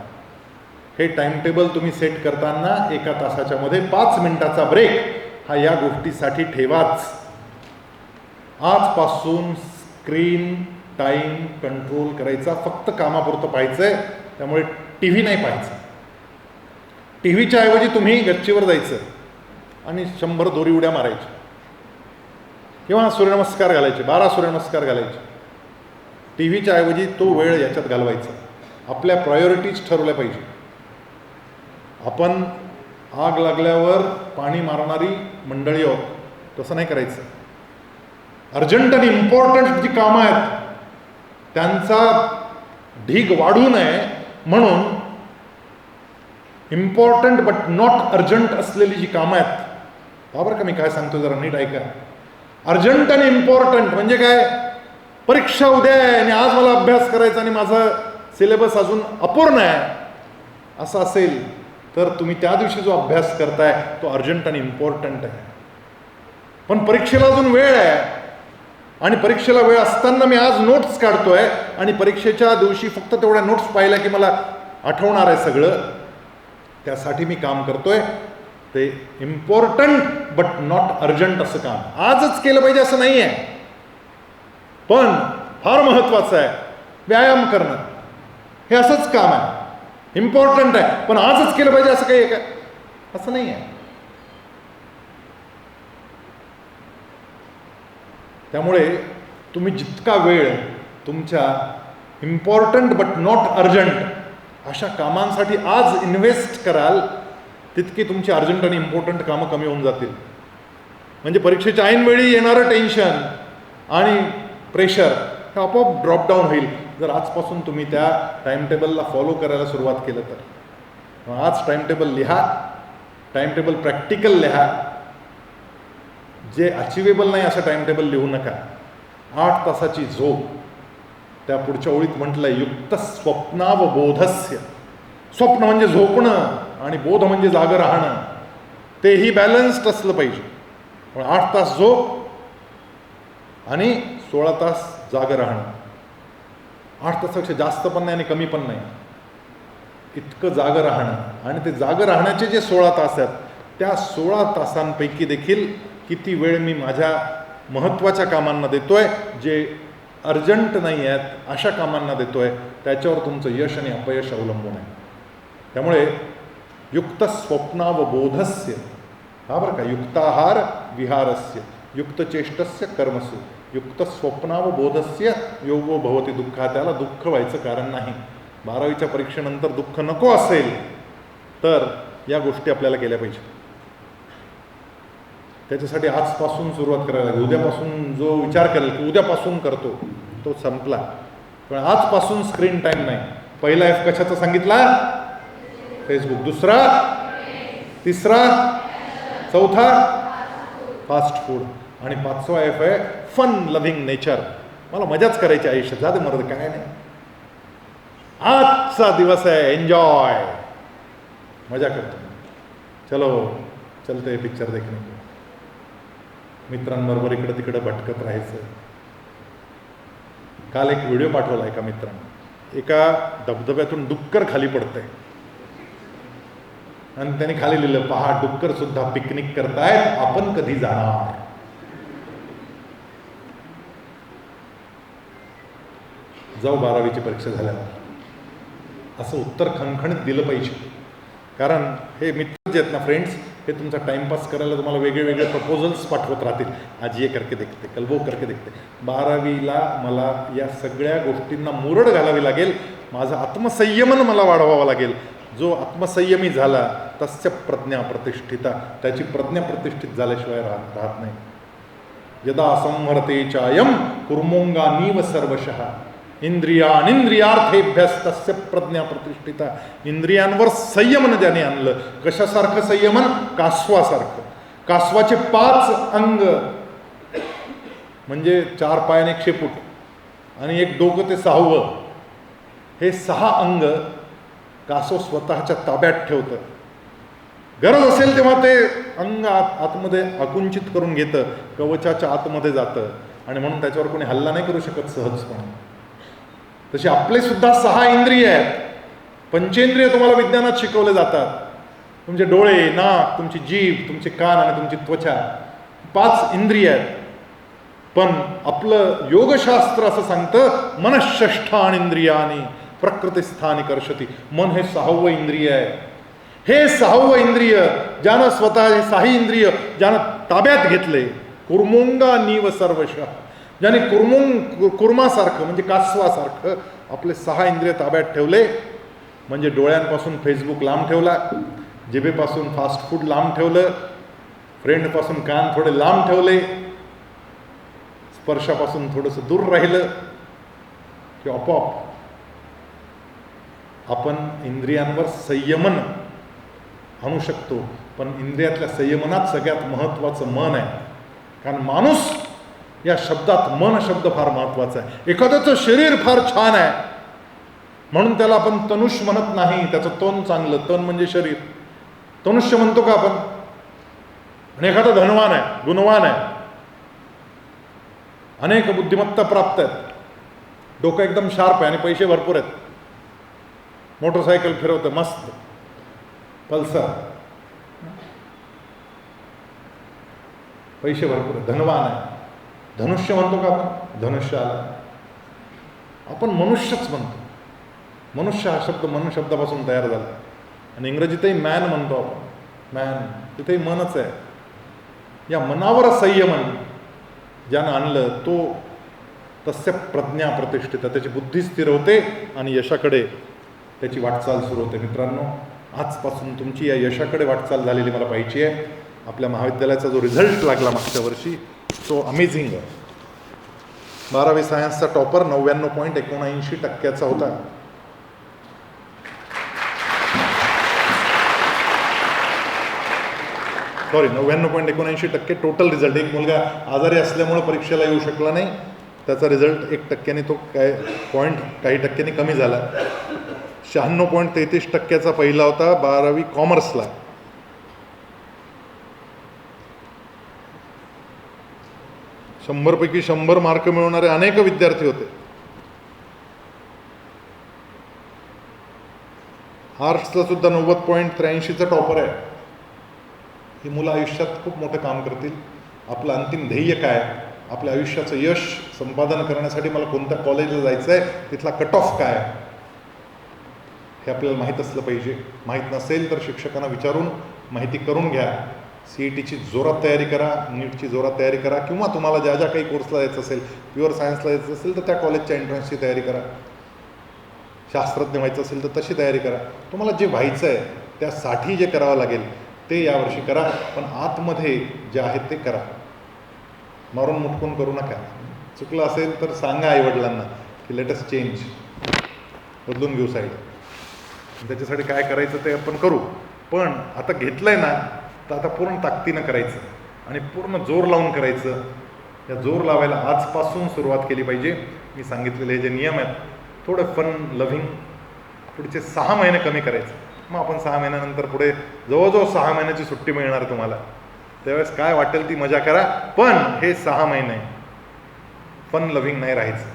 हे टाइमटेबल तुम्ही सेट करताना 1 तासाच्या मध्ये 5 मिनिटाचा ब्रेक हा या गोष्टीसाठी ठेवाच. आजपासून स्क्रीन टाईम कंट्रोल करायचा, फक्त कामापुरतं पाहायचंय. त्यामुळे टी व्ही नाही पाहायचं. टी व्हीच्या ऐवजी तुम्ही गच्चीवर जायचं आणि 100 दोरी उड्या मारायच्या किंवा सूर्यनमस्कार घालायचे, 12 सूर्यनमस्कार घालायचे. टी व्हीच्या ऐवजी तो वेळ याच्यात घालवायचा. आपल्या प्रायोरिटीज ठरवल्या पाहिजे. आपण आग लागल्यावर पाणी मारणारी मंडळी आहोत, तसं नाही करायचं. अर्जंट आणि इम्पॉर्टंट जी कामं आहेत त्यांचा ढीग वाढू नये म्हणून इम्पॉर्टंट बट नॉट अर्जंट असलेली जी कामं आहेत, बरोबर का मी काय सांगतो जरा नीट ऐका. अर्जंट आणि इम्पॉर्टंट म्हणजे काय, परीक्षा उद्या आहे आणि आज मला अभ्यास करायचा आणि माझा सिलेबस अजून अपूर्ण आहे असं असेल तर तुम्ही त्या दिवशी जो अभ्यास करताय तो अर्जंट आणि इम्पॉर्टंट आहे. पण परीक्षेला अजून वेळ आहे आणि परीक्षेला वेळ असताना मी आज नोट्स काढतोय आणि परीक्षेच्या दिवशी फक्त तेवढ्या नोट्स पाहिल्या की मला आठवणार आहे सगळं, त्यासाठी मी काम करतोय. ते इम्पॉर्टंट बट नॉट अर्जंट असं काम आजच केलं पाहिजे असं नाही आहे. पण फार महत्वाचं आहे व्यायाम करणं, हे असंच काम आहे, इम्पॉर्टंट आहे पण आजच केलं पाहिजे असं काही आहे का? असं नाही आहे. त्यामुळे तुम्ही जितका वेळ तुमच्या इम्पॉर्टंट बट नॉट अर्जंट अशा कामांसाठी आज इन्व्हेस्ट कराल तितकी तुमची अर्जंट आणि इम्पॉर्टंट कामं कमी होऊन जातील. म्हणजे परीक्षेच्या ऐनवेळी येणारं टेन्शन आणि प्रेशर हे आपोआप ड्रॉपडाऊन होईल जर आजपासून तुम्ही त्या टाईमटेबलला फॉलो करायला सुरुवात केलं तर. आज टाईमटेबल लिहा, टाईमटेबल प्रॅक्टिकल लिहा. जे अचिवेबल नाही असं टाईमटेबल लिहू नका. 8 तासाची झोप, त्या पुढच्या ओळीत म्हटलंय युक्त स्वप्नावबोधस्य. स्वप्न म्हणजे झोपणं आणि बोध म्हणजे जागं राहणं, तेही बॅलन्स्ड असलं पाहिजे. पण 8 तास झोप आणि 16 तास जागं राहणं. 8 तासापेक्षा जास्त पण नाही आणि कमी पण नाही, इतकं जागं राहणं. आणि ते जागं राहण्याचे जे 16 तास आहेत त्या 16 तासांपैकी देखील किती वेळ मी माझ्या महत्त्वाच्या कामांना देतोय, जे अर्जंट नाही आहेत अशा कामांना देतोय, त्याच्यावर तुमचं यश आणि अपयश अवलंबून आहे. त्यामुळे युक्त स्वप्नावबोधस्य, हा बरं का, युक्ताहार विहारस्य युक्तचेष्टस्य कर्मसु युक्त स्वप्नावबोधस्य योगो भवती दुःखा. त्याला दुःख व्हायचं कारण नाही. 12वीच्या परीक्षेनंतर दुःख नको असेल तर या गोष्टी आपल्याला केल्या पाहिजे. त्याच्यासाठी आजपासून सुरुवात करायला लागेल. उद्यापासून जो विचार करेल की उद्यापासून करतो तो संपला. पण आजपासून स्क्रीन टाईम नाही. पहिला एफ कशाचा सांगितला? फेसबुक. दुसरा, तिसरा, चौथा फास्ट फूड आणि पाचवा एफ आहे फन लव्हिंग नेचर. मला मजाच करायची आयुष्यात, जाते मरद काय नाही. आजचा दिवस आहे, एन्जॉय, मजा करतो. चलो चलते पिक्चर देखने को. मित्रांबरोबर इकडं तिकडं भटकत राहायचं. काल एक व्हिडिओ पाठवला एका मित्रांनी. एका धबधब्यातून डुक्कर खाली पडतंय आणि त्याने खाली लिहिलं, पहा डुक्कर सुद्धा पिकनिक करतायत, आपण कधी जाणार. जाऊ 12वीची परीक्षा झाल्यावर. असं उत्तर खणखणीत दिलं पाहिजे. कारण हे मित्र जे आहेत ना, फ्रेंड्स, हे तुमचा टाइमपास करायला तुम्हाला वेगळे वेगळे प्रपोजल्स पाठवत राहतील. आज ये करके देखते, कल वो करके देखते. 12वीला मला या सगळ्या गोष्टींना मुरड घालावी लागेल. माझं आत्मसंयमन मला वाढवावं लागेल. जो आत्मसंयमी झाला तस्य प्रज्ञा प्रतिष्ठिता. त्याची प्रज्ञा प्रतिष्ठित झाल्याशिवाय राहत नाही. यदा संहरते चायम कुर्मोंगानीव सर्वशः इंद्रियानिंद्रियार्थेभ्यस्तस्य प्रज्ञा प्रतिष्ठिता. इंद्रियांवर संयमन ज्याने आणलं. कशासारखं संयमन? कासवासारखं. कासवाचे 5 अंग म्हणजे 4 पाय आणि 1 शेपूट आणि 1 डोकं ते 6वं. हे 6 अंग कासव स्वतःच्या ताब्यात ठेवतं. गरज असेल तेव्हा ते अंग आतमध्ये आकुंचित करून घेतं, कवचाच्या आतमध्ये जातं आणि म्हणून त्याच्यावर कोणी हल्ला नाही करू शकत सहजपणे. तसे आपले सुद्धा 6 इंद्रिय आहेत. पंचेंद्रिय तुम्हाला विज्ञानात शिकवले जातात. तुमचे डोळे, नाक, तुमची जीभ, तुमचे कान आणि तुमची त्वचा, 5 इंद्रिय आहेत. पण आपलं योगशास्त्र असं सांगतं, मनःषष्ठान इंद्रियानी प्रकृतिस्थानी कर्षती. मन हे 6वं इंद्रिय आहे. हे 6वं इंद्रिय ज्यानं स्वतः, हे 6 इंद्रिय ज्यानं ताब्यात घेतले, कुर्मोंगा नीव सर्वशः, ज्याने कुर्मासारखं म्हणजे कासवासारखं आपले 6 इंद्रिय ताब्यात ठेवले. म्हणजे डोळ्यांपासून फेसबुक लांब ठेवला, जिभेपासून फास्ट फूड लांब ठेवलं, फ्रेंडपासून कान थोडे लांब ठेवले, स्पर्शापासून थोडंसं दूर राहिलं की आपोआप आपण इंद्रियांवर संयमन आणू शकतो. पण इंद्रियातल्या संयमनात सगळ्यात महत्त्वाचं मन आहे. कारण माणूस या शब्दात मन शब्द फार महत्त्वाचा आहे. एखाद्याचं शरीर फार छान आहे म्हणून त्याला आपण तनुष्य म्हणत नाही. त्याचं तन चांगलं, तन म्हणजे शरीर, तनुष्य म्हणतो का आपण? आणि एखादा धनवान आहे, गुणवान आहे, अनेक बुद्धिमत्ता प्राप्त आहेत, डोकं एकदम शार्प आहे आणि पैसे भरपूर आहेत, मोटरसायकल फिरवतं मस्त, पल्सर, पैसे भरपूर आहेत, धनवान आहे, धनुष्य म्हणतो का आपण? धनुष्य आला. आपण मनुष्यच म्हणतो. मनुष्य हा शब्द मन शब्दापासून तयार झाला आणि इंग्रजीतही मॅन म्हणतो आपण. मॅन, तिथेही मनच आहे. या मनावर संयमन ज्यानं आणलं तो तस्य प्रज्ञा प्रतिष्ठित, त्याची बुद्धी स्थिर होते आणि यशाकडे त्याची वाटचाल सुरू होते. मित्रांनो, आजपासून तुमची या यशाकडे वाटचाल झालेली मला पाहिजे आहे. आपल्या महाविद्यालयाचा जो रिझल्ट लागला मागच्या वर्षी तो अमेझिंग आहे. 12वी सायन्सचा टॉपर 99.79% होता. Sorry, 99.79% total result. एक मुलगा आजारी असल्यामुळे परीक्षेला येऊ शकला नाही, त्याचा रिझल्ट 1% तो काय पॉईंट काही टक्क्यांनी कमी झाला. 96.33% पहिला होता 12वी कॉमर्सला. पैकी 100 मार्क मिळवणारे अनेक विद्यार्थी होते. आर्ट्सला सुद्धा 90.83चा टॉपर आहे. ही मुलं आयुष्यात खूप मोठं काम करतील. आपलं अंतिम ध्येय काय, आपल्या आयुष्याचं यश संपादन करण्यासाठी मला कोणत्या कॉलेजला जायचं आहे, तिथला कट ऑफ काय, हे आपल्याला माहीत असलं पाहिजे. माहीत नसेल तर शिक्षकांना विचारून माहिती करून घ्या. CETची जोरात तयारी करा, नीटची जोरात तयारी करा, किंवा तुम्हाला ज्या ज्या काही कोर्सला जायचं असेल, प्युअर सायन्सला जायचं असेल तर त्या कॉलेजच्या एंट्रन्सची तयारी करा. शास्त्रज्ञ व्हायचं असेल तर तशी तयारी करा. तुम्हाला जे व्हायचं आहे त्यासाठी जे करावं लागेल ते यावर्षी करा, पण आतमध्ये जे आहेत ते करा. मारून मुटकून करू नका. चुकलं असेल तर सांगा आईवडिलांना की लेट अस चेंज, बदलून घेऊ साईड. त्याच्यासाठी काय करायचं ते आपण करू. पण आता घेतलंय ना, तर आता पूर्ण ताकदीनं करायचं आणि पूर्ण जोर लावून करायचं. या जोर लावायला आजपासून सुरुवात केली पाहिजे. मी सांगितलेले हे जे नियम आहेत, थोडं फन लव्हिंग पुढचे 6 महिने कमी करायचं. मग आपण 6 महिन्यानंतर पुढे जवळजवळ 6 महिन्याची सुट्टी मिळणार तुम्हाला. त्यावेळेस काय वाटेल ती मजा करा, पण हे 6 महिने फन लव्हिंग नाही राहायचं.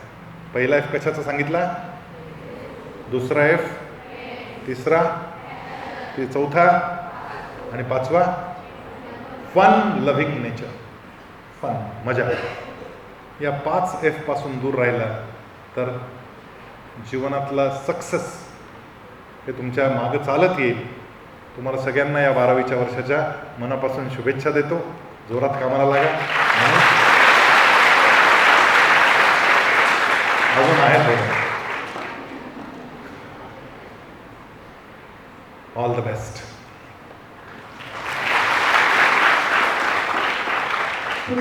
पहिला एफ कशाचा सांगितला, दुसरा एफ, तिसरा, चौथा आणि 5वा फन लव्हिंग नेचर. फन, मजा. या 5 एफ पासून दूर राहिला तर जीवनातला सक्सेस हे तुमच्या मागं चालत येईल. तुम्हाला सगळ्यांना या 12वीच्या वर्षाच्या मनापासून शुभेच्छा देतो. जोरात कामाला लागा. अजून आहे थोडं. All the best.